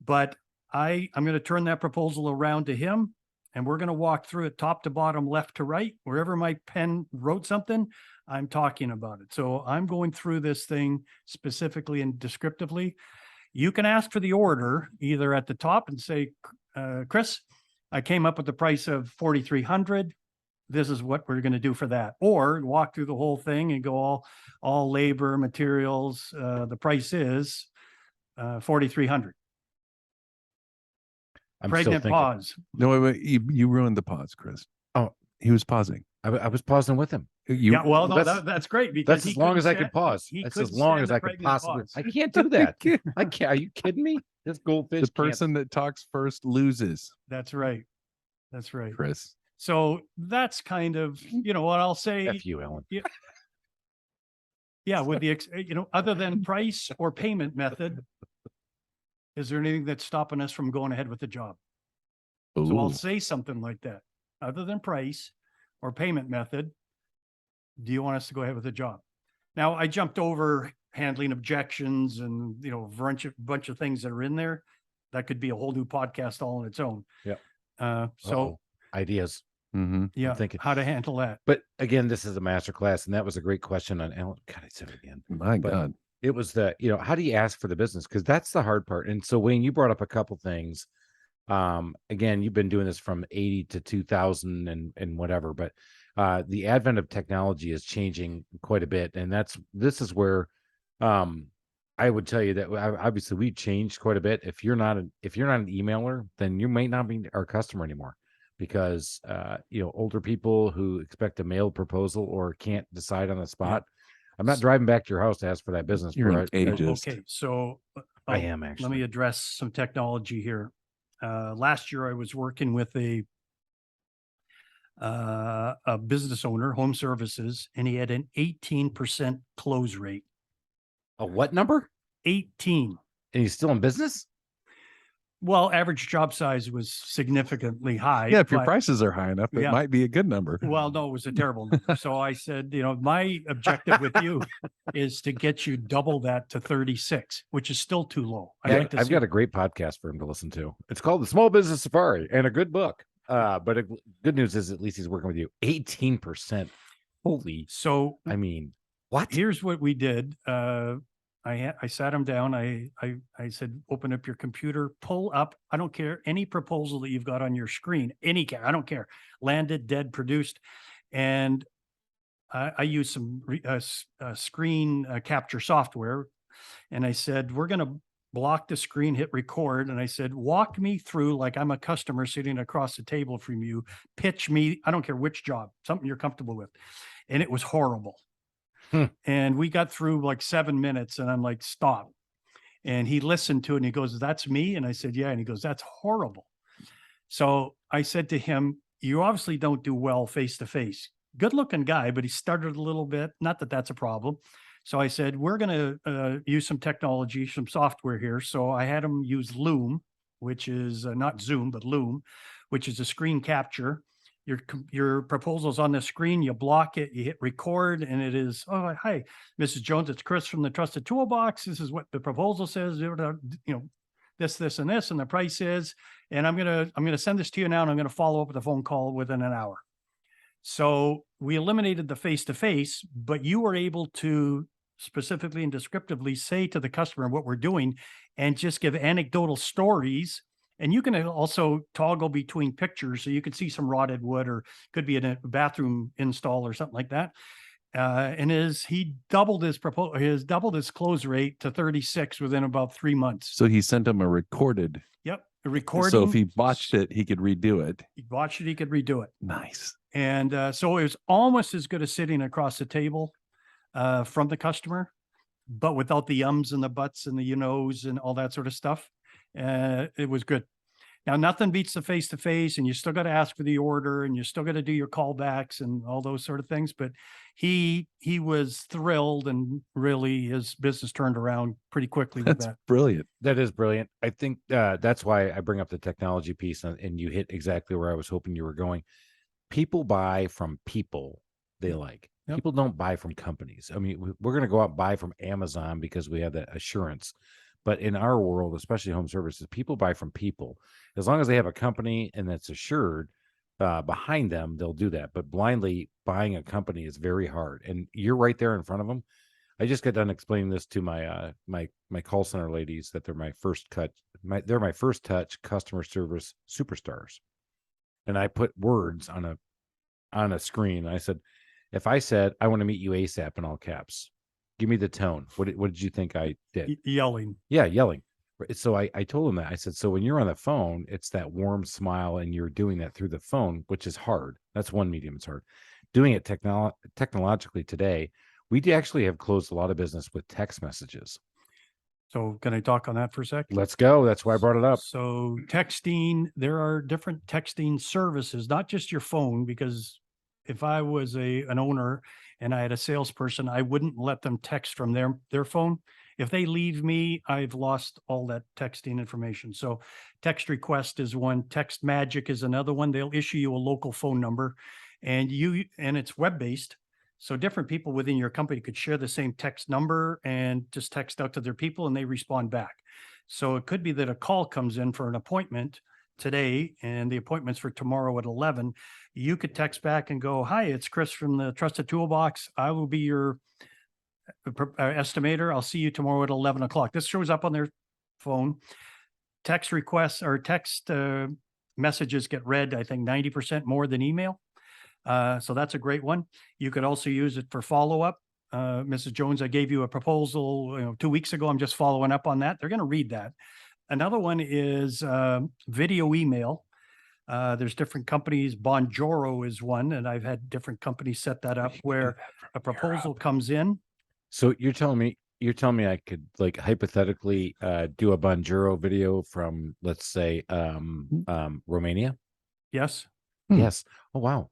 but I'm going to turn that proposal around to him, and we're going to walk through it top to bottom, left to right, wherever my pen wrote something, I'm talking about it. So I'm going through this thing specifically and descriptively. You can ask for the order either at the top and say, Chris, I came up with the price of 4,300. This is what we're going to do for that. Or walk through the whole thing and go all labor, materials. The price is 4,300. I'm Pregnant still thinking. pause. No, wait, you ruined the pause, Chris. Oh, he was pausing. I was pausing with him. Yeah, well, no, that's- that's great, because That's as long as I could pause. That's as long as I could possibly. I can't do that. I can't. Are you kidding me? This goldfish. The person that talks first loses, That's right. That's right. Chris. So that's kind of, what I'll say. F you, Ellen. Yeah, with the, other than price or payment method, is there anything that's stopping us from going ahead with the job? So I'll Ooh. say something like that. Other than price or payment method, do you want us to go ahead with the job? Now, I jumped over handling objections and, a bunch of things that are in there. That could be a whole new podcast all on its own. Yeah. So ideas. Mm-hmm. yeah, thinking. how to handle that. But again, this is a master class, and that was a great question on Ellen. God, I said it again. My But God. It was how do you ask for the business? Because that's the hard part. And so, Wayne, you brought up a couple things. Again, you've been doing this from 80 to 2000 and whatever, but the advent of technology is changing quite a bit. And this is where I would tell you that obviously we've changed quite a bit. If you're not an emailer, then you might not be our customer anymore, because older people who expect a mailed proposal or can't decide on the spot. I'm not driving back to your house to ask for that business. You're an bro. ageist. Okay, so I am let me actually. address some technology here. Last year I was working with a business owner, home services, and he had an 18% close rate. A what number? 18. And he's still in business? Well, average job size was significantly high. Yeah, if your but- prices are high enough, it Yeah. might be a good number. Well, no, it was a terrible number. So I said, my objective with you is to get you double that to 36, which is still too low. I've got a great podcast for him to listen to. It's called The Small Business Safari, and a good book. But good news is at least he's working with you. 18%. Holy. So I mean, what? here's what we did. I sat him down. I said, open up your computer, pull up. I don't care any proposal that you've got on your screen, I don't care. Landed, dead, produced. And I used some screen capture software. And I said, we're going to block the screen, hit record. And I said, walk me through like I'm a customer sitting across the table from you. Pitch me. I don't care which job, something you're comfortable with. And it was horrible. And we got through like 7 minutes, and I'm like, stop. And he listened to it and he goes, that's me. And I said, yeah. And he goes, that's horrible. So I said to him, you obviously don't do well face to face. Good looking guy, but he stuttered a little bit. Not that that's a problem. So I said, we're going to use some technology, some software here. So I had him use Loom, which is not Zoom, but Loom, which is a screen capture. your proposal's on the screen, you block it, you hit record, and it is, oh, hi, Mrs. Jones, it's Chris from the Trusted Toolbox. This is what the proposal says, this, and this, and the price is, and I'm gonna send this to you now, and I'm gonna follow up with a phone call within an hour. So we eliminated the face-to-face, but you were able to specifically and descriptively say to the customer what we're doing and just give anecdotal stories. And you can also toggle between pictures. So you could see some rotted wood, or could be in a bathroom install or something like that. And he doubled his close rate to 36 within about 3 months. So he sent him a recorded. Yep. A recording. So if he botched it, he could redo it. He botched it, he could redo it. Nice. And so it was almost as good as sitting across the table from the customer, but without the ums and the buts and the and all that sort of stuff. It was good. Now, nothing beats the face-to-face, and you still got to ask for the order, and you still got to do your callbacks and all those sort of things. But he was thrilled, and really his business turned around pretty quickly with That's that. brilliant. That is brilliant. I think that's why I bring up the technology piece, and you hit exactly where I was hoping you were going. People buy from people they like. Yep. People don't buy from companies. I mean, we're going to go out and buy from Amazon because we have that assurance. But in our world, especially home services, people buy from people. As long as they have a company and that's assured behind them, they'll do that. But blindly buying a company is very hard. And you're right there in front of them. I just got done explaining this to my my call center ladies, that they're my first touch customer service superstars. And I put words on a screen. I said, if I said, I want to meet you ASAP in all caps, give me the tone. What did you think I did? Yelling. Yeah, yelling. So I told him that. I said, so when you're on the phone, it's that warm smile, and you're doing that through the phone, which is hard. That's one medium. It's hard. Doing it technologically today, we actually have closed a lot of business with text messages. So can I talk on that for a sec? Let's go. That's why I brought it up. So texting, there are different texting services, not just your phone, because if I was an owner and I had a salesperson, I wouldn't let them text from their phone. If they leave me, I've lost all that texting information. So Text Request is one. Text Magic is another one. They'll issue you a local phone number, and it's web-based. So different people within your company could share the same text number and just text out to their people, and they respond back. So it could be that a call comes in for an appointment today, and the appointment's for tomorrow at 11. You could text back and go, hi, it's Chris from the Trusted Toolbox. I will be your estimator. I'll see you tomorrow at 11 o'clock. This shows up on their phone. Text requests or text messages get read, I think 90% more than email. So that's a great one. You could also use it for follow-up. Mrs. Jones, I gave you a proposal 2 weeks ago. I'm just following up on that. They're going to read that. Another one is video email. There's different companies. Bonjoro is one, and I've had different companies set that up where a proposal comes in. So you're telling me I could, like, hypothetically do a Bonjoro video from, let's say, Romania? Yes. Yes. Oh, wow.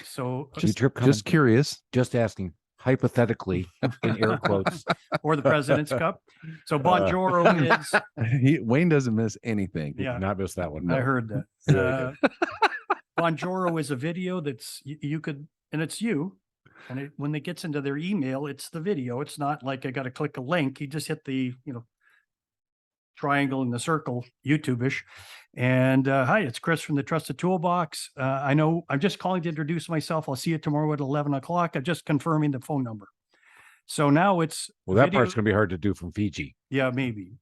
So Just curious. Just asking, hypothetically, in air quotes. or the President's Cup. So Bonjoro is Wayne doesn't miss anything. Yeah. Did not miss that one. I heard that. Very Bonjoro is a video that's you could, and it's you. And when it gets into their email, it's the video. It's not like I got to click a link. You just hit the triangle in the circle, YouTube-ish. And hi, it's Chris from the Trusted Toolbox. I know I'm just calling to introduce myself. I'll see you tomorrow at 11 o'clock. I'm just confirming the phone number. So now it's that part's going to be hard to do from Fiji. Yeah, maybe.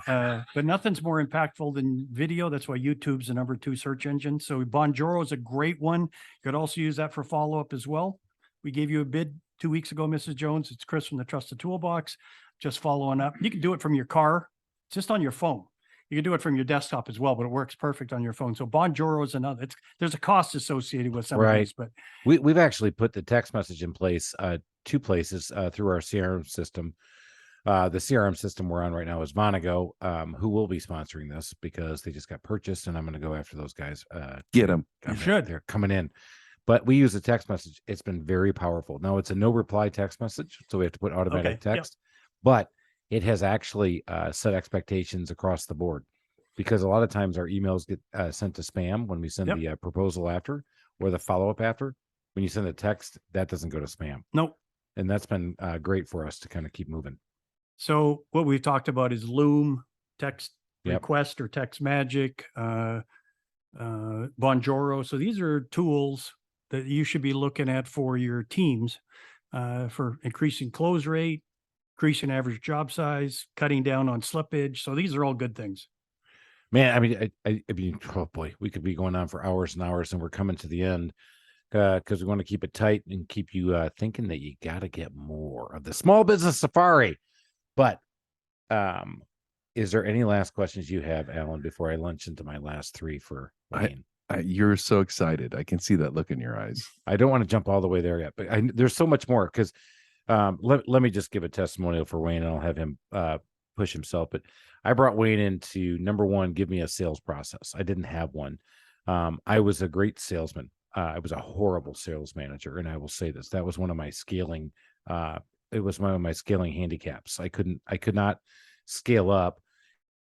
But nothing's more impactful than video. That's why YouTube's the number 2 search engine. So Bonjoro is a great one. You could also use that for follow-up as well. We gave you a bid 2 weeks ago, Mrs. Jones. It's Chris from the Trusted Toolbox. Just following up. You can do it from your car, just on your phone. You can do it from your desktop as well, but it works perfect on your phone. So Bonjoro is another. There's a cost associated with some of these, but we've actually put the text message in place 2 places through our CRM system. The CRM system we're on right now is Monago, who will be sponsoring this because they just got purchased, and I'm going to go after those guys. Get them. You should. They're coming in. But we use a text message. It's been very powerful. Now, it's a no reply text message, so we have to put automatic text. But it has actually set expectations across the board, because a lot of times our emails get sent to spam when we send the proposal after, or the follow-up after, when you send a text, that doesn't go to spam. Nope. And that's been great for us to kind of keep moving. So what we've talked about is Loom, text Yep. request or text magic, Bonjoro. So these are tools that you should be looking at for your teams, for increasing close rate, increasing average job size, cutting down on slippage. So these are all good things. Man, I mean, I mean, oh boy, we could be going on for hours and hours, and we're coming to the end because we want to keep it tight and keep you thinking that you got to get more of the small business safari. But is there any last questions you have, Alan, before I launch into my last three for Wayne? You're so excited. I can see that look in your eyes. I don't want to jump all the way there yet, but there's so much more because let me just give a testimonial for Wayne, and I'll have him push himself. But I brought Wayne into, number one, give me a sales process. I didn't have one. I was a great salesman. I was a horrible sales manager, and I will say this: that was one of my scaling. It was one of my scaling handicaps. I could not scale up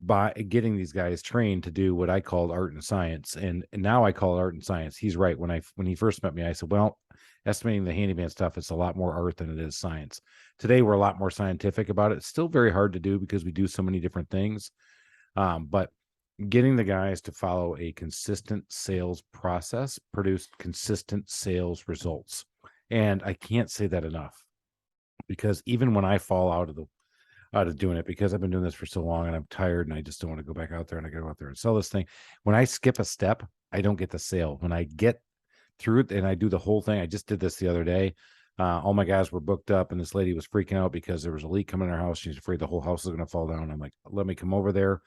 by getting these guys trained to do what I called art and science. And now I call it art and science. He's right. When he first met me, I said, well, estimating the handyman stuff, it's a lot more art than it is science. Today, we're a lot more scientific about it. It's still very hard to do because we do so many different things. But getting the guys to follow a consistent sales process produced consistent sales results. And I can't say that enough, because even when I fall out of doing it, because I've been doing this for so long and I'm tired and I just don't want to go back out there, and I got to go out there and sell this thing. When I skip a step, I don't get the sale. When I get through it and I do the whole thing, I just did this the other day. All my guys were booked up, and this lady was freaking out because there was a leak coming in her house. She's afraid the whole house is going to fall down. I'm like, let me come over there.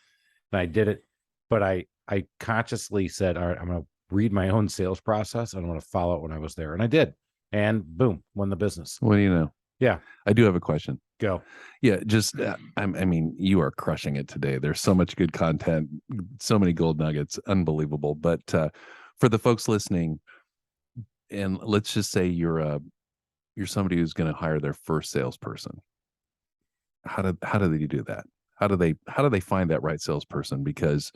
And I did it. But I consciously said, all right, I'm going to read my own sales process. I don't want to follow it when I was there. And I did. And boom, won the business. What do you know? Yeah. I do have a question. Go. Yeah, just I mean, you are crushing it today. There's so much good content, so many gold nuggets, unbelievable. But for the folks listening, and let's just say you're somebody who's going to hire their first salesperson. How do they do that? How do they find that right salesperson? Because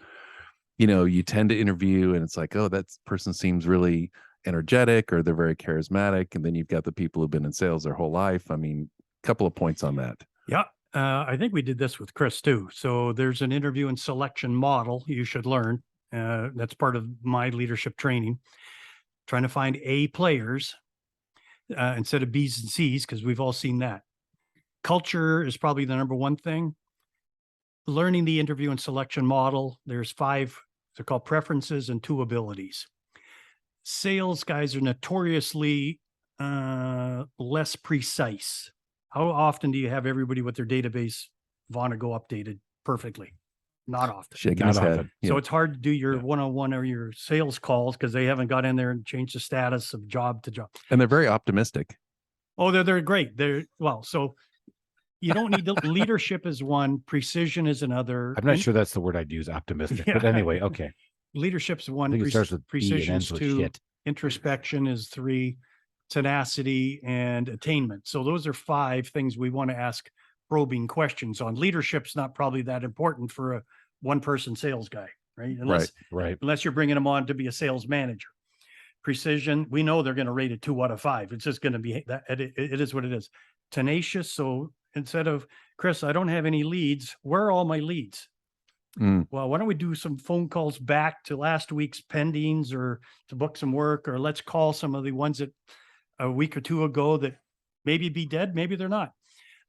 you tend to interview, and it's like, oh, that person seems really energetic, or they're very charismatic, and then you've got the people who've been in sales their whole life. I mean, couple of points on that. Yeah. I think we did this with Chris too. So there's an interview and selection model you should learn. That's part of my leadership training, trying to find A players instead of B's and C's, because we've all seen that. Culture is probably the number one thing. Learning the interview and selection model. There's 5, they're called preferences and 2 abilities. Sales guys are notoriously less precise. How often do you have everybody with their database Vonnegut updated perfectly? Not often. Shaking his head. So it's hard to do your one-on-one or your sales calls because they haven't got in there and changed the status of job to job. And they're very optimistic. Oh, they're great. So you don't need leadership is one, precision is another. I'm not sure that's the word I'd use, optimistic. Yeah. But anyway, okay. Leadership's one, I think it starts with B and precision ends is with 2, shit. introspection is 3, tenacity and attainment. So those are 5 things we want to ask probing questions on. Leadership's not probably that important for a one-person sales guy, right? Right. Unless you're bringing them on to be a sales manager. Precision, we know they're going to rate it 2 out of 5. It's just going to be that. It is what it is. Tenacious. So instead of, Chris, I don't have any leads, where are all my leads? Well, why don't we do some phone calls back to last week's pendings, or to book some work, or let's call some of the ones that a week or 2 ago that maybe be dead, maybe they're not.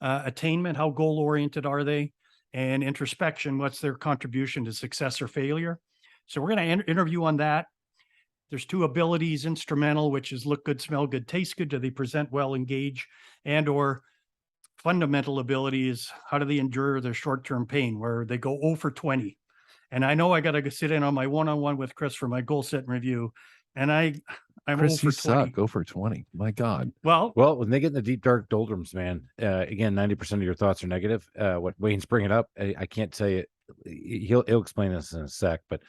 Attainment, how goal oriented are they? And introspection, what's their contribution to success or failure? So we're going to interview on that. There's 2 abilities: instrumental, which is look good, smell good, taste good. Do they present well, engage? And or fundamental ability is how do they endure their short-term pain, where they go 0 for 20. And I know I got to sit in on my one-on-one with Chris for my goal setting review. And I'm Chris, 0 you for 20. suck. Go for 20. My God. Well, when they get in the deep, dark doldrums, man, again, 90% of your thoughts are negative. What Wayne's bringing up, I can't tell you. He'll explain this in a sec, but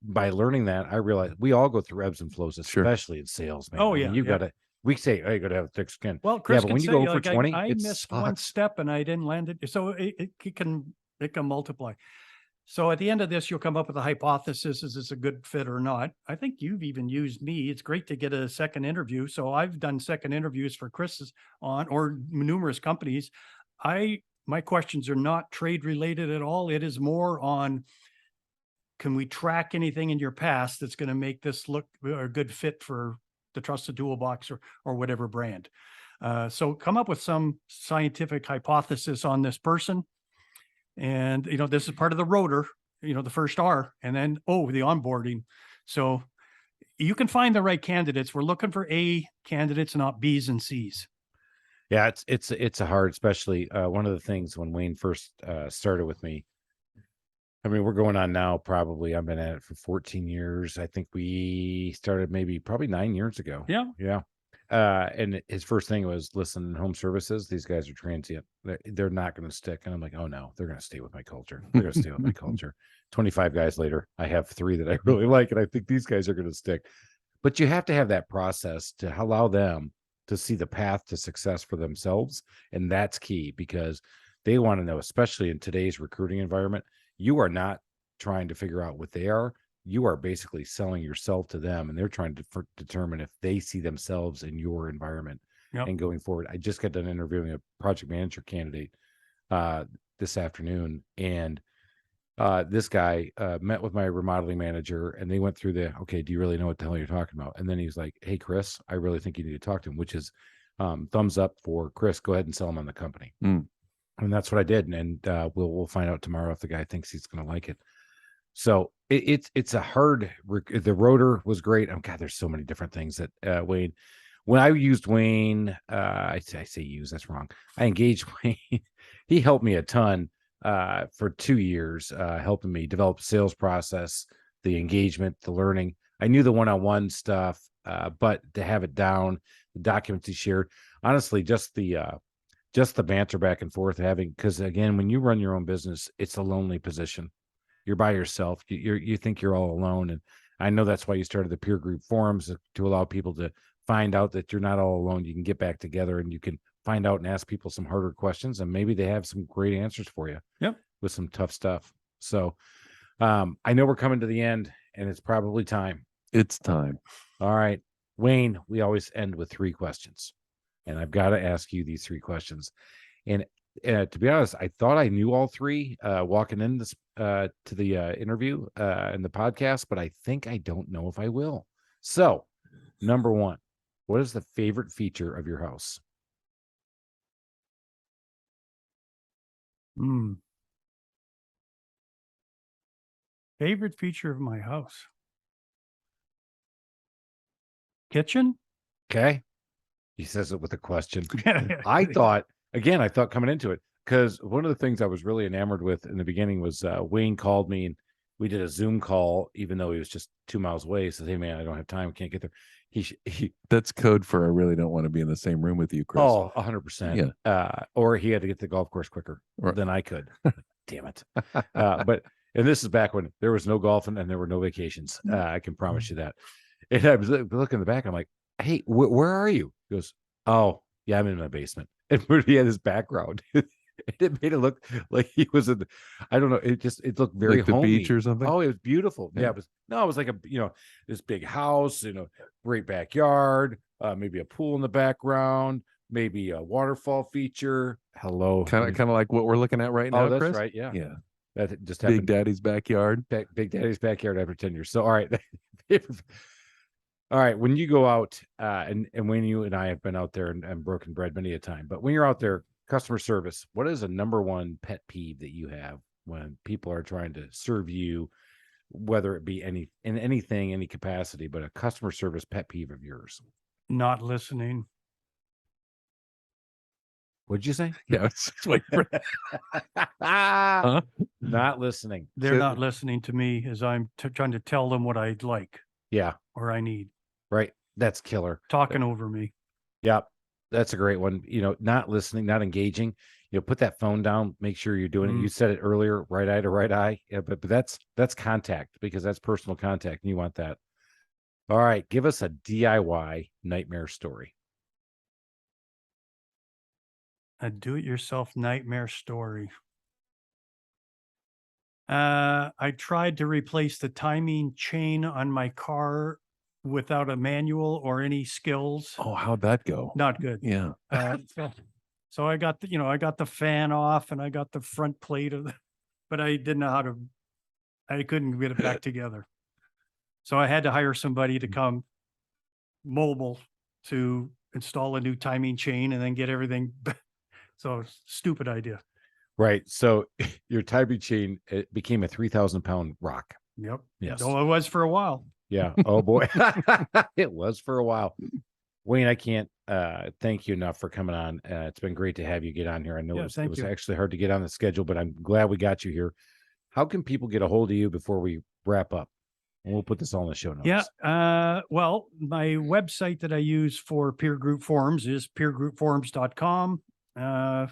by learning that, I realize we all go through ebbs and flows, especially in sales, man. Oh, I yeah. mean, we say, oh, you got to have thick skin. Well, Chris, but can when you say, go for like, 20, I it missed sucks. one step and I didn't land it. So it can multiply. So at the end of this, you'll come up with a hypothesis. Is this a good fit or not? I think you've even used me. It's great to get a second interview. So I've done second interviews for Chris on or numerous companies. My questions are not trade related at all. It is more on, can we track anything in your past that's going to make this look a good fit for the Trusted Toolbox or whatever brand? So come up with some scientific hypothesis on this person. And, this is part of the R.O.T.O.R, the first R, and then, the onboarding. So you can find the right candidates. We're looking for A candidates, not B's and C's. Yeah, it's a hard, especially one of the things when Wayne first started with me. I mean, we're going on now, probably. I've been at it for 14 years. I think we started probably 9 years ago. Yeah. Yeah. And his first thing was, listen, home services, these guys are transient. They're not going to stick. And I'm like, oh no, they're going to stay with my culture. They're going to stay with my culture. 25 guys later, I have 3 that I really like, and I think these guys are going to stick. But you have to have that process to allow them to see the path to success for themselves. And that's key, because they want to know, especially in today's recruiting environment, you are not trying to figure out what they are. You are basically selling yourself to them, and they're trying to determine if they see themselves in your environment. Yep. And going forward. I just got done interviewing a project manager candidate this afternoon, and this guy met with my remodeling manager, and they went through okay, do you really know what the hell you're talking about? And then he's like, hey, Chris, I really think you need to talk to him, which is thumbs up for Chris. Go ahead and sell him on the company. And that's what I did. And we'll find out tomorrow if the guy thinks he's going to like it. So it's a hard. The R.O.T.O.R was great. Oh God, there's so many different things that Wayne. When I used Wayne, I say use, that's wrong. I engaged Wayne. He helped me a ton for 2 years, helping me develop sales process, the engagement, the learning. I knew the one-on-one stuff, but to have it down, the documents he shared, honestly, just the banter back and forth because again, when you run your own business, it's a lonely position. You're by yourself. You think you're all alone. And I know that's why you started the peer group forums, to allow people to find out that you're not all alone. You can get back together and you can find out and ask people some harder questions, and maybe they have some great answers for you. Yep. With some tough stuff. So I know we're coming to the end, and it's probably time. It's time. All right, Wayne, we always end with 3 questions, and I've got to ask you these 3 questions. And to be honest, I thought I knew all 3 walking in this to the interview and the podcast, but I think I don't know if I will. So, number 1, what is the favorite feature of your house? Favorite feature of my house? Kitchen? Okay. He says it with a question. I thought coming into it, because one of the things I was really enamored with in the beginning was Wayne called me and we did a Zoom call, even though he was just 2 miles away. He said, hey man, I don't have time. Can't get there. That's code for I really don't want to be in the same room with you, Chris. Oh, 100%. Yeah. Or he had to get to the golf course quicker than I could. Damn it. And this is back when there was no golfing and there were no vacations. I can promise you that. And I was looking in the back. I'm like, hey, where are you? He goes, oh, yeah, I'm in my basement. And he had his background. It made it look like he was in, I don't know. It looked very like the homey. beach or something. Oh, it was beautiful. Yeah, it was like this big house, great backyard, maybe a pool in the background, maybe a waterfall feature. Hello. Kind of like what we're looking at right now. Oh, that's Chris? right. Yeah. Yeah. That just happened. Big Daddy's backyard. Big Daddy's backyard after 10 years. So, all right. All right. When you go out, and when you and I have been out there and broken bread many a time, but when you're out there, customer service, what is a number 1 pet peeve that you have when people are trying to serve you, whether it be in anything, any capacity, but a customer service pet peeve of yours? Not listening. What'd you say? Yeah, I was just waiting for Huh? Not listening. They're not listening to me as I'm trying to tell them what I'd like. Yeah. Or I need. Right. That's killer. Talking over me. Yep. That's a great one. Not listening, not engaging. Put that phone down. Make sure you're doing it. You said it earlier, right eye to right eye. Yeah, but that's contact, because that's personal contact, and you want that. All right, give us a DIY nightmare story. A do-it-yourself nightmare story. I tried to replace the timing chain on my car without a manual or any skills. Oh, how'd that go? Not good. Yeah. So I got I got the fan off and I got the front plate of the, but I didn't know how to, I couldn't get it back together. So I had to hire somebody to come mobile to install a new timing chain and then get everything. So stupid idea. Right. So your timing chain, it became a 3,000-pound rock. Yep. Yes. Though it was for a while. Yeah. Oh boy. It was for a while. Wayne, I can't thank you enough for coming on. It's been great to have you get on here. I know Yeah, it thank was you. actually hard to get on the schedule, but I'm glad we got you here. How can people get a hold of you before we wrap up? And we'll put this all in the show notes. Yeah. Well, my website that I use for peer group forums is peergroupforums.com. I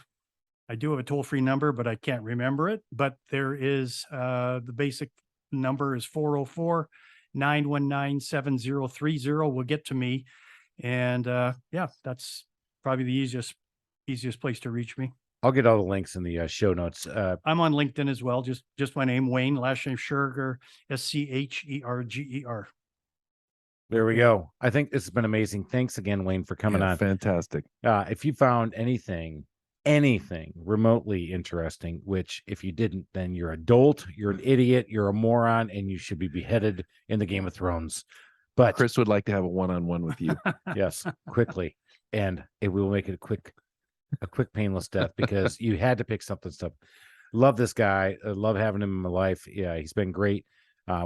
do have a toll-free number, but I can't remember it. But there is the basic number is 404-919-7030 will get to me. And yeah, that's probably the easiest place to reach me. I'll get all the links in the show notes. I'm on LinkedIn as well. Just my name, Wayne, last name Scherger, Scherger. There we go. I think this has been amazing. Thanks again, Wayne, for coming on. Fantastic. If you found anything remotely interesting, which if you didn't, then you're an adult, you're an idiot, you're a moron, and you should be beheaded in the Game of Thrones. But Chris would like to have a one-on-one with you. yes, quickly. And we will make it a quick painless death because you had to pick something. Love this guy. I love having him in my life. Yeah, he's been great.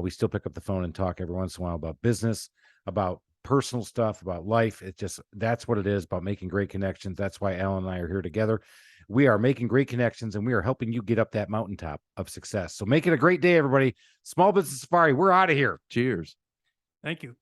We still pick up the phone and talk every once in a while about business, about personal stuff, about life. It's just, that's what it is, about making great connections. That's why Alan and I are here together. We are making great connections and we are helping you get up that mountaintop of success. So make it a great day, everybody. Small Business Safari. We're out of here. Cheers. Thank you.